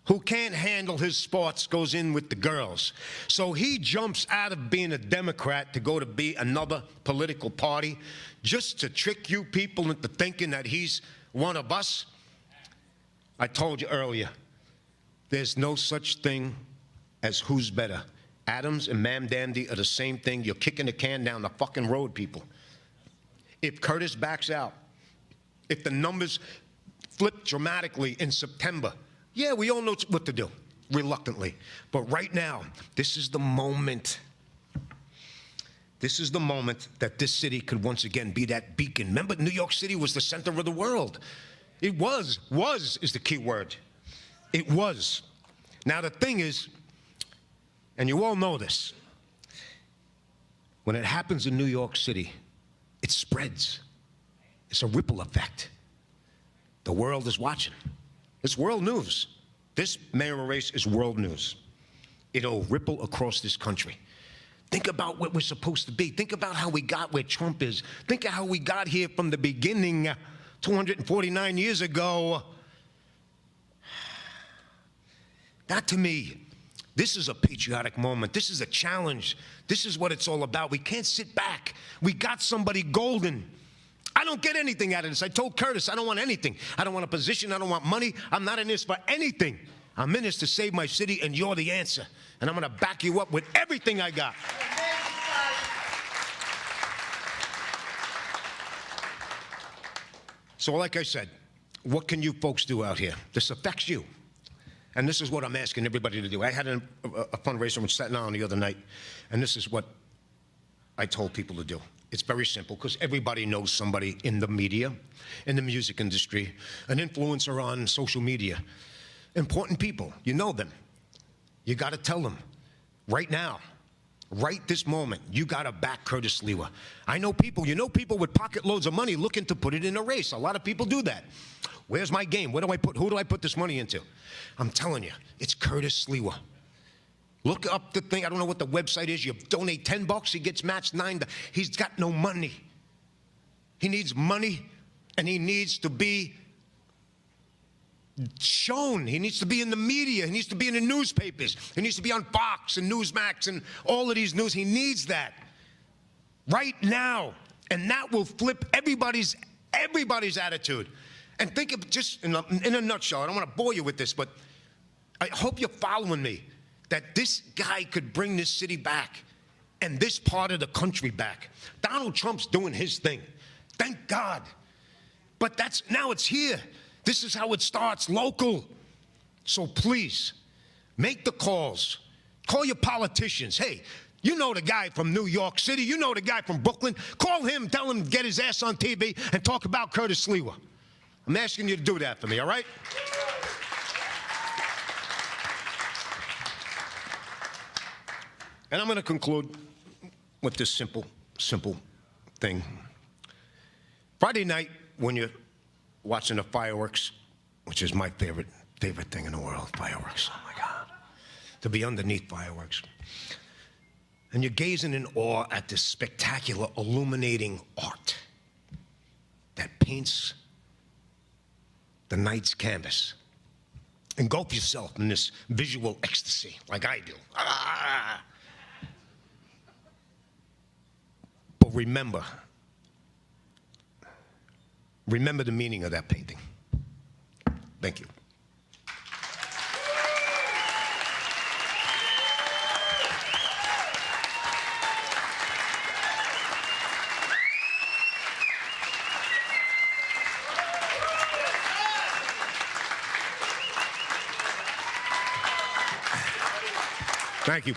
who can't handle his sports goes in with the girls. So he jumps out of being a Democrat to go to be another political party just to trick you people into thinking that he's one of us. I told you earlier, there's no such thing as who's better. Adams and Ma'am Dandy are the same thing. You're kicking the can down the fucking road, people. If Curtis backs out, if the numbers flip dramatically in September, yeah, we all know what to do, reluctantly. But right now, this is the moment. This is the moment that this city could once again be that beacon. Remember, New York City was the center of the world. It was is the key word. It was. Now, the thing is, and you all know this, when it happens in New York City, it spreads. It's a ripple effect. The world is watching. It's world news. This mayoral race is world news. It'll ripple across this country. Think about what we're supposed to be. Think about how we got where Trump is. Think of how we got here from the beginning 249 years ago. That, to me, this is a patriotic moment. This is a challenge. This is what it's all about. We can't sit back. We got somebody golden. I don't get anything out of this. I told Curtis, I don't want anything. I don't want a position. I don't want money. I'm not in this for anything. I'm in this to save my city, and you're the answer. And I'm going to back you up with everything I got. So like I said, what can you folks do out here? This affects you. And this is what I'm asking everybody to do. I had a fundraiser in Staten Island the other night, and this is what I told people to do. It's very simple, because everybody knows somebody in the media, in the music industry, an influencer on social media. Important people, you know them. You got to tell them right now, right this moment, you got to back Curtis Lewa. I know people, you know people with pocket loads of money looking to put it in a race. A lot of people do that. Where's my game? Who do I put this money into? I'm telling you, it's Curtis Lewa. Look up the thing. I don't know what the website is. You donate $10, he gets matched $9. He's got no money. He needs money, and he needs to be shown. He needs to be in the media. He needs to be in the newspapers. He needs to be on Fox and Newsmax and all of these news. He needs that right now, and that will flip everybody's attitude. And think of just in a nutshell. I don't want to bore you with this, but I hope you're following me. That this guy could bring this city back and this part of the country back. Donald Trump's doing his thing. Thank God. But now it's here. This is how it starts, local. So please, make the calls. Call your politicians. Hey, you know the guy from New York City. You know the guy from Brooklyn. Call him, tell him to get his ass on TV and talk about Curtis Sliwa. I'm asking you to do that for me, all right? And I'm going to conclude with this simple thing. Friday night, when you're watching the fireworks, which is my favorite thing in the world, fireworks. Oh, my God. To be underneath fireworks. And you're gazing in awe at this spectacular, illuminating art that paints the night's canvas. Engulf yourself in this visual ecstasy, like I do. But remember the meaning of that painting. Thank you. Thank you.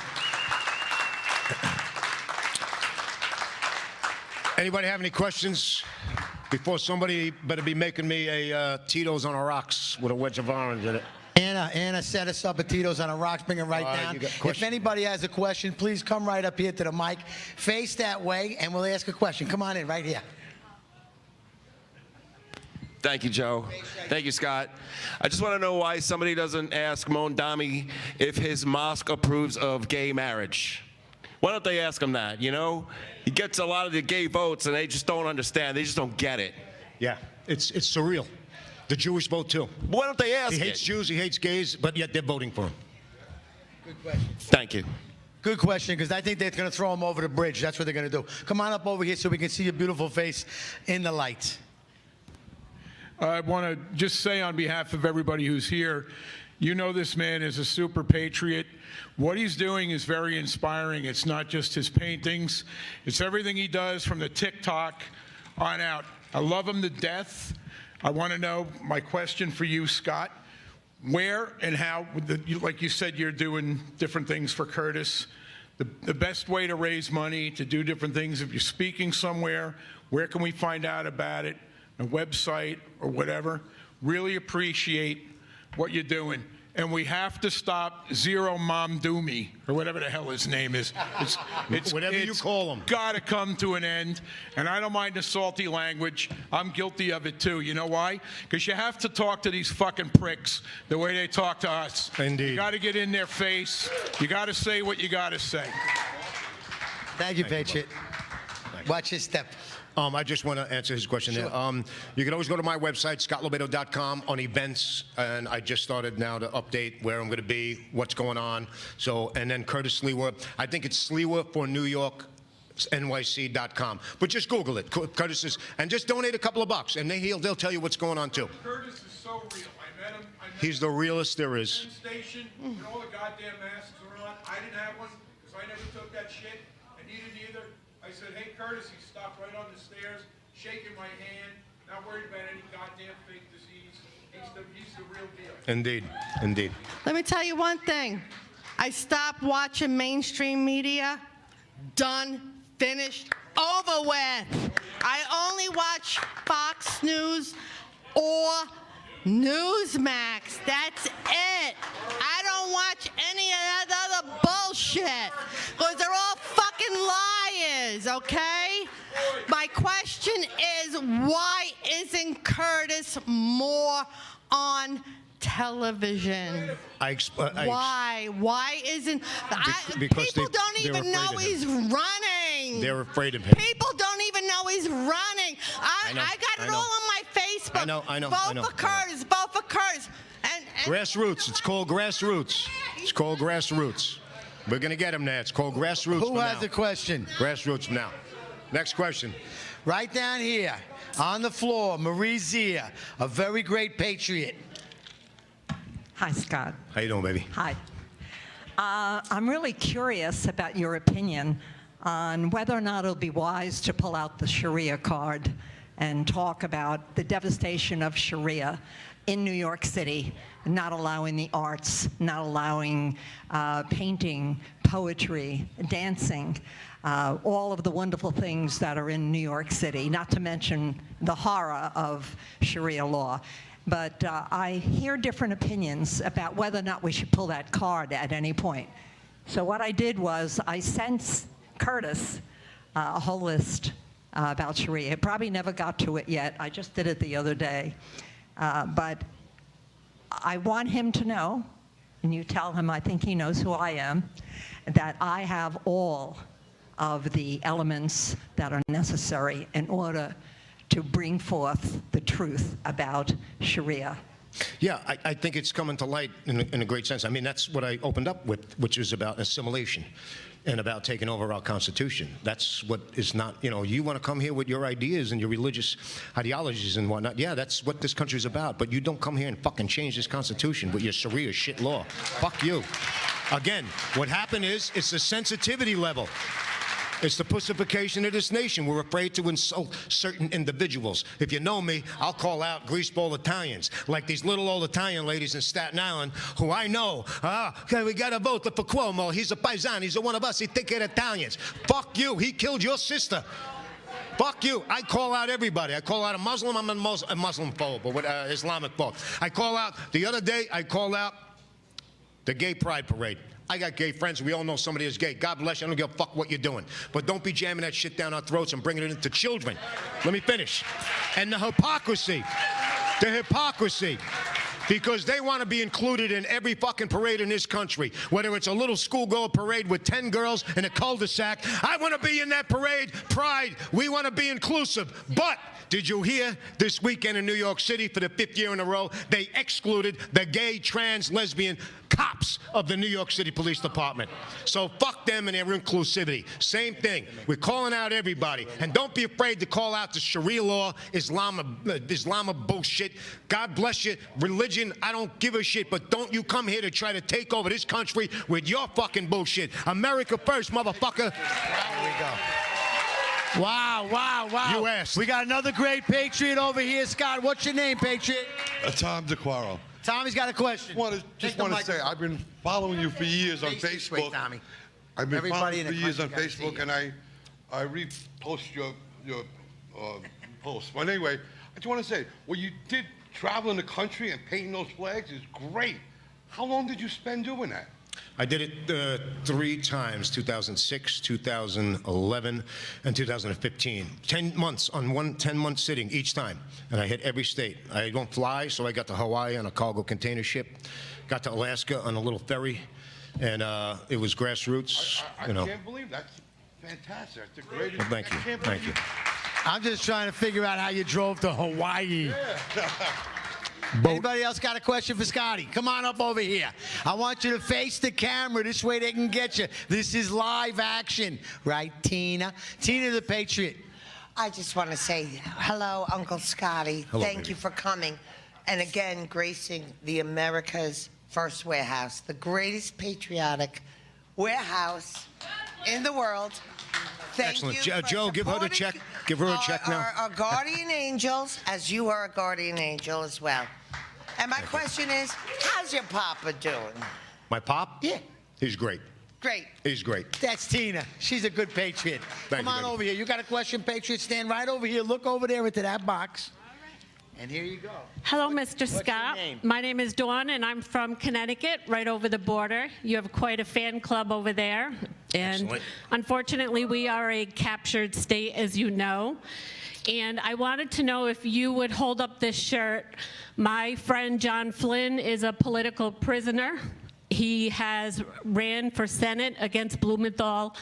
Anybody have any questions? Before somebody better be making me a Tito's on the rocks with a wedge of orange in it. Anna set us up at Tito's on the rocks. Bring it right down. If anybody has a question, please come right up here to the mic. Face that way, and we'll ask a question. Come on in, right here. Thank you, Joe. Thank you, Scott. I just want to know why somebody doesn't ask Mondami if his mosque approves of gay marriage. Why don't they ask him that, you know? He gets a lot of the gay votes, and they just don't understand. They just don't get it. Yeah, it's surreal. The Jewish vote, too. Why don't they ask He hates Jews, he hates gays, but yet they're voting for him. Good question. Thank you. Good question, because I think they're going to throw him over the bridge. That's what they're going to do. Come on up over here so we can see your beautiful face in the light. I want to just say on behalf of everybody who's here, you know this man is a super patriot. What he's doing is very inspiring. It's not just his paintings. It's everything he does from the TikTok on out. I love him to death. I want to know, my question for you, Scott, where and how, like you said, you're doing different things for Curtis. The best way to raise money, to do different things, if you're speaking somewhere, where can we find out about it? A website or whatever. Really appreciate what you're doing. And we have to stop Zero Mom Do Me, or whatever the hell his name is. It's Whatever you call him. Got to come to an end. And I don't mind the salty language. I'm guilty of it too. You know why? Because you have to talk to these fucking pricks the way they talk to us. Indeed. You got to get in their face. You got to say what you got to say. Thank you, Patriot. Watch his step. I just want to answer his question there. You can always go to my website, scottlobaido.com, on events, and I just started now to update where I'm going to be, what's going on. So, and then Curtis Sliwa. I think it's Sliwa for New York, NYC.com. But just Google it, Curtis is, and just donate a couple of bucks, and they'll tell you what's going on too. Curtis is so real. I met him. He's the realest there is. Station, and all the goddamn masks are on. I didn't have one because I never took that shit, and he didn't either. I said, hey, Curtis, he stopped right on the stairs, shaking my hand, not worried about any goddamn fake disease. He's the real deal. Indeed, indeed. Let me tell you one thing. I stopped watching mainstream media. Done, finished, over with. I only watch Fox News or Newsmax. That's it. I don't watch any of that other bullshit because they're all fucking liars, okay? My question is, why isn't Curtis more on television. Why? Why isn't... because people don't they're even afraid know of him. he's running. They're afraid of him. People don't even know he's running. I got it all on my Facebook. I know. Vote for Curtis. Vote for Curtis. And Grassroots. It's called grassroots. It's called grassroots. We're going to get him there. It's called grassroots. Who has a question? Grassroots now. Next question. Right down here, on the floor, Marie Zia, a very great patriot. Hi, Scott. How you doing, baby? Hi. I'm really curious about your opinion on whether or not it'll be wise to pull out the Sharia card and talk about the devastation of Sharia in New York City, not allowing the arts, not allowing painting, poetry, dancing, all of the wonderful things that are in New York City, not to mention the horror of Sharia law. But I hear different opinions about whether or not we should pull that card at any point. So what I did was I sent Curtis a whole list about Sharia. It probably never got to it yet. I just did it the other day. But I want him to know, and you tell him I think he knows who I am, that I have all of the elements that are necessary in order to bring forth the truth about Sharia. Yeah, I think it's coming to light in a great sense. I mean, that's what I opened up with, which is about assimilation and about taking over our Constitution. That's what is not, you want to come here with your ideas and your religious ideologies and whatnot. Yeah, that's what this country's about. But you don't come here and fucking change this Constitution with your Sharia shit law. Fuck you. Again, what happened is it's the sensitivity level. It's the pussification of this nation. We're afraid to insult certain individuals. If you know me, I'll call out greaseball Italians, like these little old Italian ladies in Staten Island, who I know. Okay, we got to vote for Cuomo. He's a paisan. He's one of us. He take care of Italians. Fuck you. He killed your sister. Fuck you. I call out everybody. I call out a Muslim. I'm a Muslim phobe, or Islamic phobe. I call out, the other day, I called out the gay pride parade. I got gay friends. We all know somebody is gay. God bless you. I don't give a fuck what you're doing. But don't be jamming that shit down our throats and bringing it into children. Let me finish. And the hypocrisy. Because they want to be included in every fucking parade in this country. Whether it's a little schoolgirl parade with 10 girls in a cul-de-sac. I want to be in that parade. Pride. We want to be inclusive. But did you hear this weekend in New York City for the 5th year in a row, they excluded the gay, trans, lesbian cops of the New York City Police Department. So fuck them and their inclusivity. Same thing. We're calling out everybody. And don't be afraid to call out the Sharia law, Islam bullshit. God bless you. Religion, I don't give a shit. But don't you come here to try to take over this country with your fucking bullshit. America first, motherfucker. There we go. Wow. You asked. We got another great patriot over here. Scott, what's your name, patriot? Tom DeQuaro. Tommy's got a question. Just want to say, I've been following you for years on Facebook. Tommy. I've been Everybody following in you the for years on country gotta see Facebook, and I repost your posts. But anyway, I just want to say, what you did traveling the country and painting those flags is great. How long did you spend doing that? I did it 3 times, 2006, 2011, and 2015. 10 months on one 10-month sitting each time, and I hit every state. I don't fly, so I got to Hawaii on a cargo container ship, got to Alaska on a little ferry, and it was grassroots. I can't believe that's fantastic. That's the greatest. Well, thank you. I'm just trying to figure out how you drove to Hawaii. Anybody else got a question for Scotty? Come on up over here. I want you to face the camera. This way they can get you. This is live action. Right, Tina? Tina the Patriot. I just want to say hello, Uncle Scotty. Hello, Thank baby. you for coming. And again, gracing the America's First Warehouse, the greatest patriotic warehouse in the world. Thank Excellent. you for Joe, give her the supporting check. Give her a check now. Our guardian angels, as you are a guardian angel as well. And my question is, how's your papa doing? My pop? Yeah. He's great. Great. He's great. That's Tina. She's a good patriot. Thank Come you, on baby. over here. You got a question, Patriot? Stand right over here. Look over there into that box. And here you go. Hello, Mr. What's your Scott. name? My name is Dawn, and I'm from Connecticut, right over the border. You have quite a fan club over there. And Excellent. unfortunately, we are a captured state, as you know. And I wanted to know if you would hold up this shirt. My friend John Flynn is a political prisoner. He has ran for Senate against Blumenthal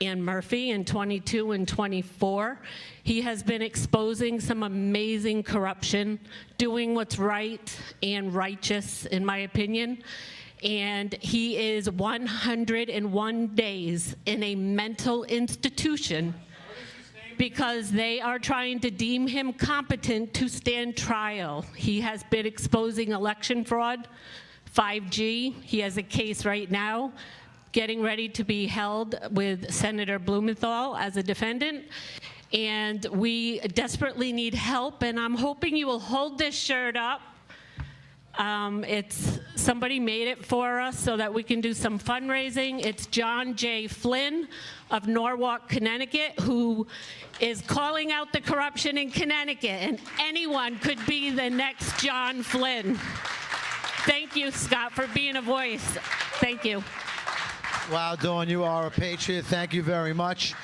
and Murphy in 22 and 24. He has been exposing some amazing corruption, doing what's right and righteous, in my opinion. And he is 101 days in a mental institution because they are trying to deem him competent to stand trial. He has been exposing election fraud, 5G. He has a case right now getting ready to be held with Senator Blumenthal as a defendant. And we desperately need help, and I'm hoping you will hold this shirt up. Somebody made it for us so that we can do some fundraising. It's John J. Flynn of Norwalk, Connecticut, who is calling out the corruption in Connecticut, and anyone could be the next John Flynn. Thank you, Scott, for being a voice. Thank you. Wow, Dawn, you are a patriot. Thank you very much.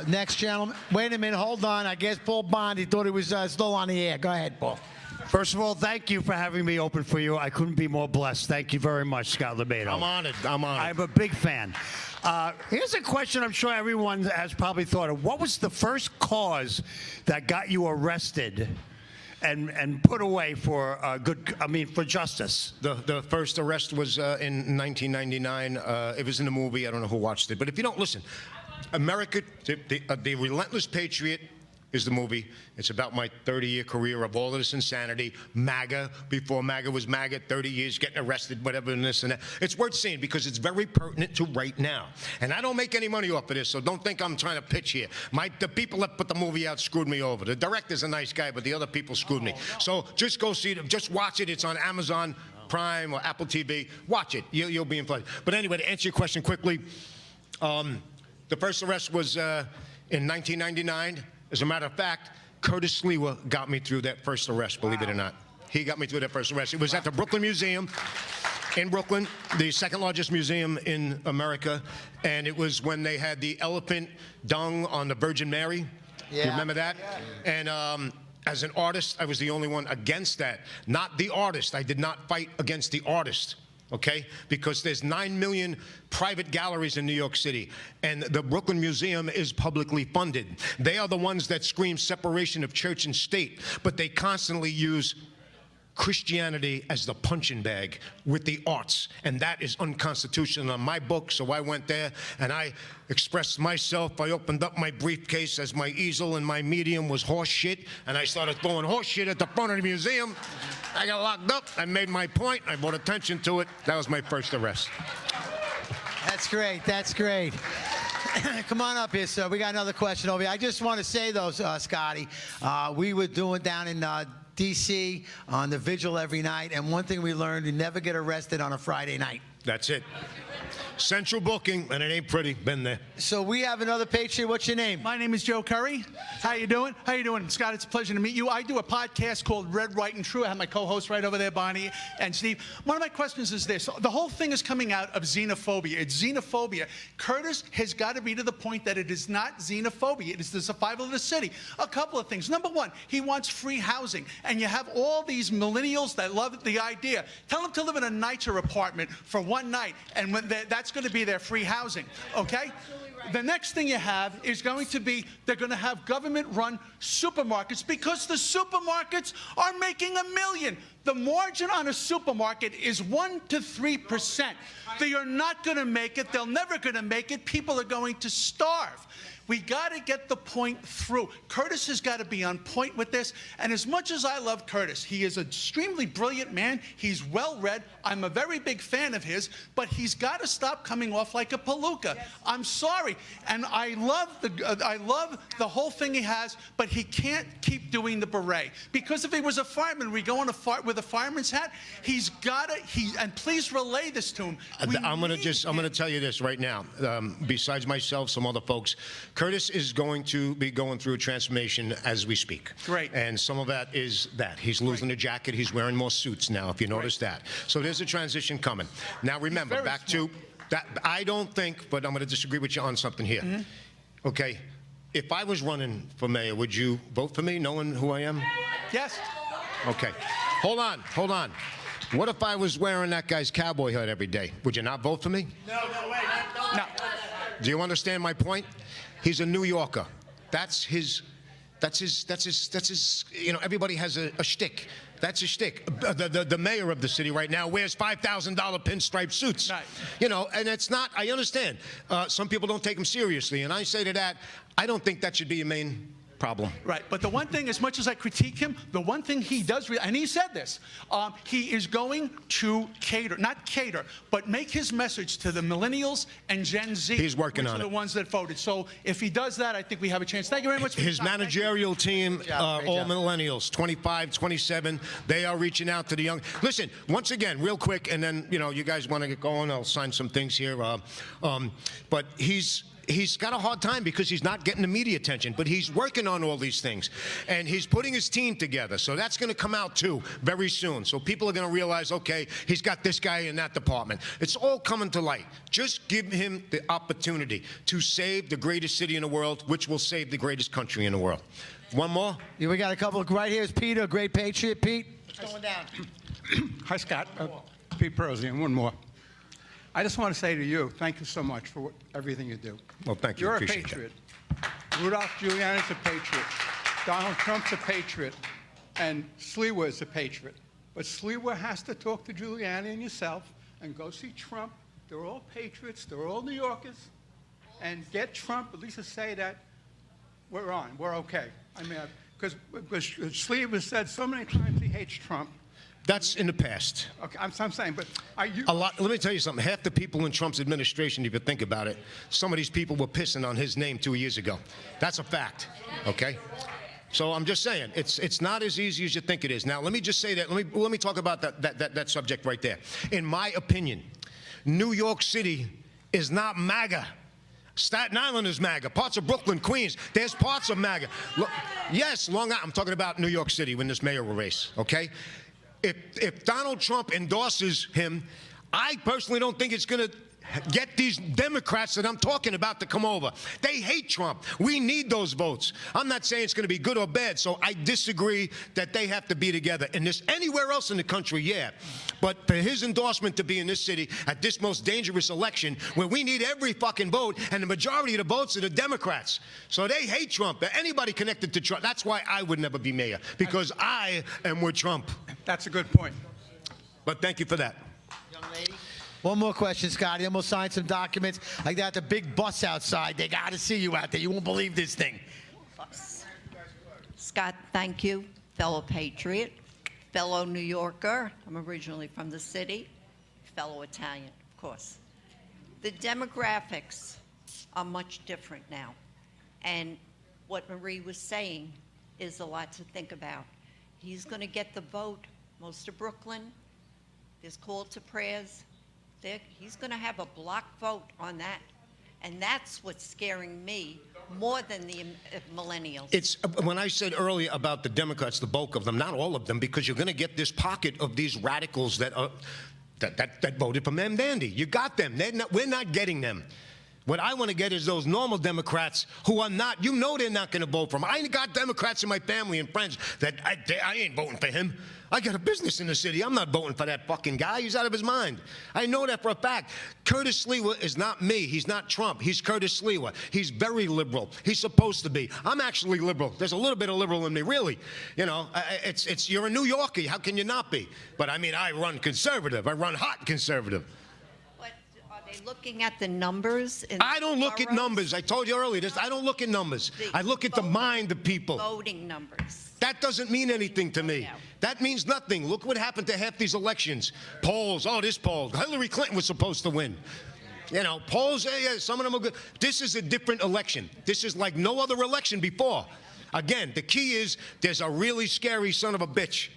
Next gentleman. Wait a minute, hold on. I guess Paul Bond, he thought he was still on the air. Go ahead, Paul. First of all, thank you for having me open for you. I couldn't be more blessed. Thank you very much, Scott Lobaido. I'm honored. I'm honored. I'm a big fan. Here's a question I'm sure everyone has probably thought of. What was the first cause that got you arrested and put away for for justice? The first arrest was in 1999. It was in a movie. I don't know who watched it. But if you don't listen, America, the Relentless Patriot is the movie. It's about my 30-year career of all of this insanity. MAGA, before MAGA was MAGA, 30 years, getting arrested, whatever, and this and that. It's worth seeing because it's very pertinent to right now. And I don't make any money off of this, so don't think I'm trying to pitch here. The people that put the movie out screwed me over. The director's a nice guy, but the other people screwed me. So just go see it. Just watch it. It's on Amazon Prime or Apple TV. Watch it. You'll be influenced. But anyway, to answer your question quickly, the first arrest was in 1999. As a matter of fact, Curtis Sliwa got me through that first arrest, believe it or not. He got me through that first arrest. It was at the Brooklyn Museum in Brooklyn, the second largest museum in America. And it was when they had the elephant dung on the Virgin Mary. Yeah. You remember that? Yeah. And as an artist, I was the only one against that. Not the artist. I did not fight against the artist. Okay? Because there's 9 million private galleries in New York City, and the Brooklyn Museum is publicly funded. They are the ones that scream separation of church and state, but they constantly use Christianity as the punching bag with the arts, and that is unconstitutional on my book. So I went there and I expressed myself. I opened up my briefcase as my easel, and my medium was horse shit, and I started throwing horse shit at the front of the museum. I got locked up. I made my point. I brought attention to it. That was my first arrest. That's great. That's great. Come on up here, sir. We got another question over here. I just want to say, though, Scotty, we were doing down in D.C. on the vigil every night, and one thing we learned, you never get arrested on a Friday night. That's it. Central booking, and it ain't pretty. Been there. So we have another patriot. What's your name? My name is Joe Curry. How you doing? How you doing, Scott? It's a pleasure to meet you. I do a podcast called Red, Right, and True. I have my co-hosts right over there, Bonnie and Steve. One of my questions is this. The whole thing is coming out of xenophobia. It's xenophobia. Curtis has got to be to the point that it is not xenophobia. It is the survival of the city. A couple of things. Number one, he wants free housing. And you have all these millennials that love the idea. Tell them to live in a nicer apartment for one night, and when that's going to be their free housing, okay? The next thing you have is going to be they're going to have government-run supermarkets because the supermarkets are making $1 million. The margin on a supermarket is 1% to 3%. They are not going to make it. They're never going to make it. People are going to starve. We got to get the point through. Curtis has got to be on point with this. And as much as I love Curtis, he is an extremely brilliant man. He's well-read. I'm a very big fan of his. But he's got to stop coming off like a palooka. Yes. I'm sorry. And I love the whole thing he has, but he can't keep doing the beret. Because if he was a fireman, we go on with a fireman's hat. He's got to, and please relay this to him. I'm going to tell you this right now. Besides myself, some other folks, Curtis is going to be going through a transformation as we speak. Great. And some of that is that. He's losing the jacket. He's wearing more suits now, if you notice that. So there's a transition coming. Now, remember, back to that. I don't think, but I'm going to disagree with you on something here. Mm-hmm. Okay. If I was running for mayor, would you vote for me, knowing who I am? Yes. Okay. Hold on. What if I was wearing that guy's cowboy hat every day? Would you not vote for me? No, wait. No. Do you understand my point? He's a New Yorker. That's his, you know, everybody has a shtick. That's a shtick. The mayor of the city right now wears $5,000 pinstripe suits. Right. You know, and it's not, I understand. Some people don't take him seriously. And I say to that, I don't think that should be your main problem. Right, but the one thing, as much as I critique him, the one thing he does, and he said this, he is going to not cater, but make his message to the millennials and Gen Z. He's working on which are it. the ones that voted. So if he does that, I think we have a chance. Thank you very much. His managerial team Great are job. all millennials, 25, 27. They are reaching out to the young. Listen, once again, real quick, and then, you know, you guys want to get going, I'll sign some things here. But he's got a hard time because he's not getting the media attention, but he's working on all these things, and he's putting his team together. So that's going to come out, too, very soon. So people are going to realize, okay, he's got this guy in that department. It's all coming to light. Just give him the opportunity to save the greatest city in the world, which will save the greatest country in the world. One more? Yeah, we got a couple. Right here is Peter, a great patriot. Pete, what's going down? Hi, Scott. Pete Perozzi, and one more. I just want to say to you, thank you so much for everything you do. Well, thank you. You're Appreciate a patriot. Rudolph Giuliani's a patriot. Donald Trump's a patriot. And Sliwa is a patriot. But Sliwa has to talk to Giuliani and yourself and go see Trump. They're all patriots. They're all New Yorkers. And get Trump at least to say that we're on. We're okay. I mean, because Sliwa said so many times he hates Trump. That's in the past. Okay, I'm saying, but are you... A lot. Let me tell you something. Half the people in Trump's administration, if you think about it, some of these people were pissing on his name 2 years ago. That's a fact. Okay. So I'm just saying, it's not as easy as you think it is. Now, let me just say that. Let me talk about that subject right there. In my opinion, New York City is not MAGA. Staten Island is MAGA. Parts of Brooklyn, Queens, there's parts of MAGA. Yes, Long Island. I'm talking about New York City when this mayoral race. Okay. If Donald Trump endorses him, I personally don't think it's going to get these Democrats that I'm talking about to come over. They hate Trump. We need those votes. I'm not saying it's going to be good or bad, so I disagree that they have to be together. And this anywhere else in the country, yeah. But for his endorsement to be in this city at this most dangerous election where we need every fucking vote, and the majority of the votes are the Democrats. So they hate Trump. Anybody connected to Trump. That's why I would never be mayor, because I am with Trump. That's a good point. But thank you for that. Young lady. One more question, Scotty. I'm going to sign some documents. I got the big bus outside. They got to see you out there. You won't believe this thing. Scott, thank you. Fellow patriot, fellow New Yorker. I'm originally from the city. Fellow Italian, of course. The demographics are much different now. And what Marie was saying is a lot to think about. He's going to get the vote. Most of Brooklyn, there's call to prayers. He's going to have a block vote on that. And that's what's scaring me more than the millennials. It's when I said earlier about the Democrats, the bulk of them, not all of them, because you're going to get this pocket of these radicals that are that voted for Mem Dandy. You got them. We're not getting them. What I want to get is those normal Democrats who are not, you know they're not going to vote for him. I ain't got Democrats in my family and friends that I ain't voting for him. I got a business in the city. I'm not voting for that fucking guy. He's out of his mind. I know that for a fact. Curtis Sliwa is not me. He's not Trump. He's Curtis Sliwa. He's very liberal. He's supposed to be. I'm actually liberal. There's a little bit of liberal in me, really. You know, you're a New Yorker. How can you not be? But I mean, I run conservative. I run hot conservative. Looking at the numbers? I don't look at numbers. I told you earlier this. I don't look at numbers. I look at the mind of people. Voting numbers. That doesn't mean anything to me. That means nothing. Look what happened to half these elections. Polls. Oh, this poll. Hillary Clinton was supposed to win. You know, polls, yeah, some of them are good. This is a different election. This is like no other election before. Again, the key is there's a really scary son of a bitch.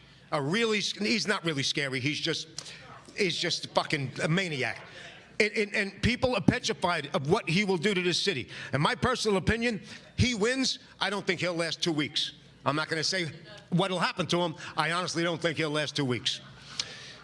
He's not really scary. He's just fucking a maniac. And people are petrified of what he will do to this city. In my personal opinion, he wins. I don't think he'll last 2 weeks. I'm not going to say what will happen to him. I honestly don't think he'll last 2 weeks.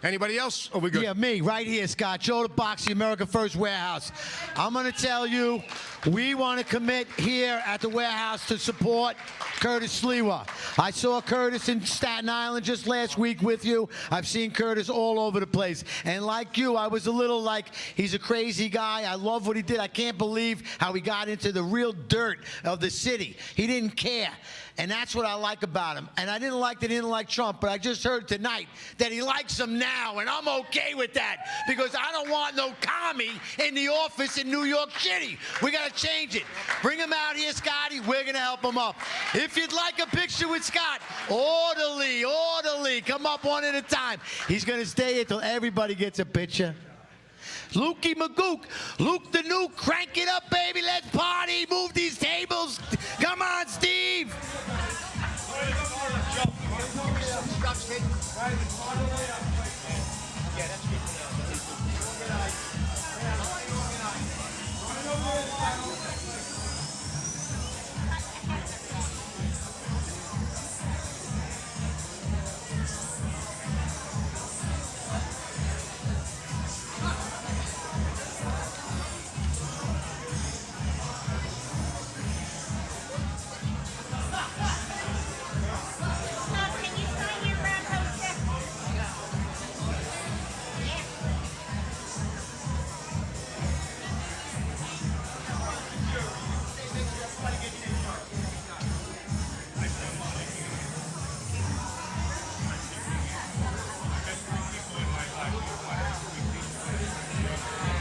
Anybody else? Or we good? Yeah, me, right here, Scott. Joe the Box, the America First Warehouse. I'm going to tell you, we want to commit here at the warehouse to support Curtis Sliwa. I saw Curtis in Staten Island just last week with you. I've seen Curtis all over the place. And like you, I was a little like, he's a crazy guy. I love what he did. I can't believe how he got into the real dirt of the city. He didn't care. And that's what I like about him. And I didn't like that he didn't like Trump, but I just heard tonight that he likes him now, and I'm okay with that because I don't want no commie in the office in New York City. We got to change it. Bring him out here, Scotty. We're going to help him up. If you'd like a picture with Scott, orderly, come up one at a time. He's going to stay here till everybody gets a picture. Lukey Magook, Luke the Nuke, crank it up, baby. Let's party. Move these tables. Come on, Steve.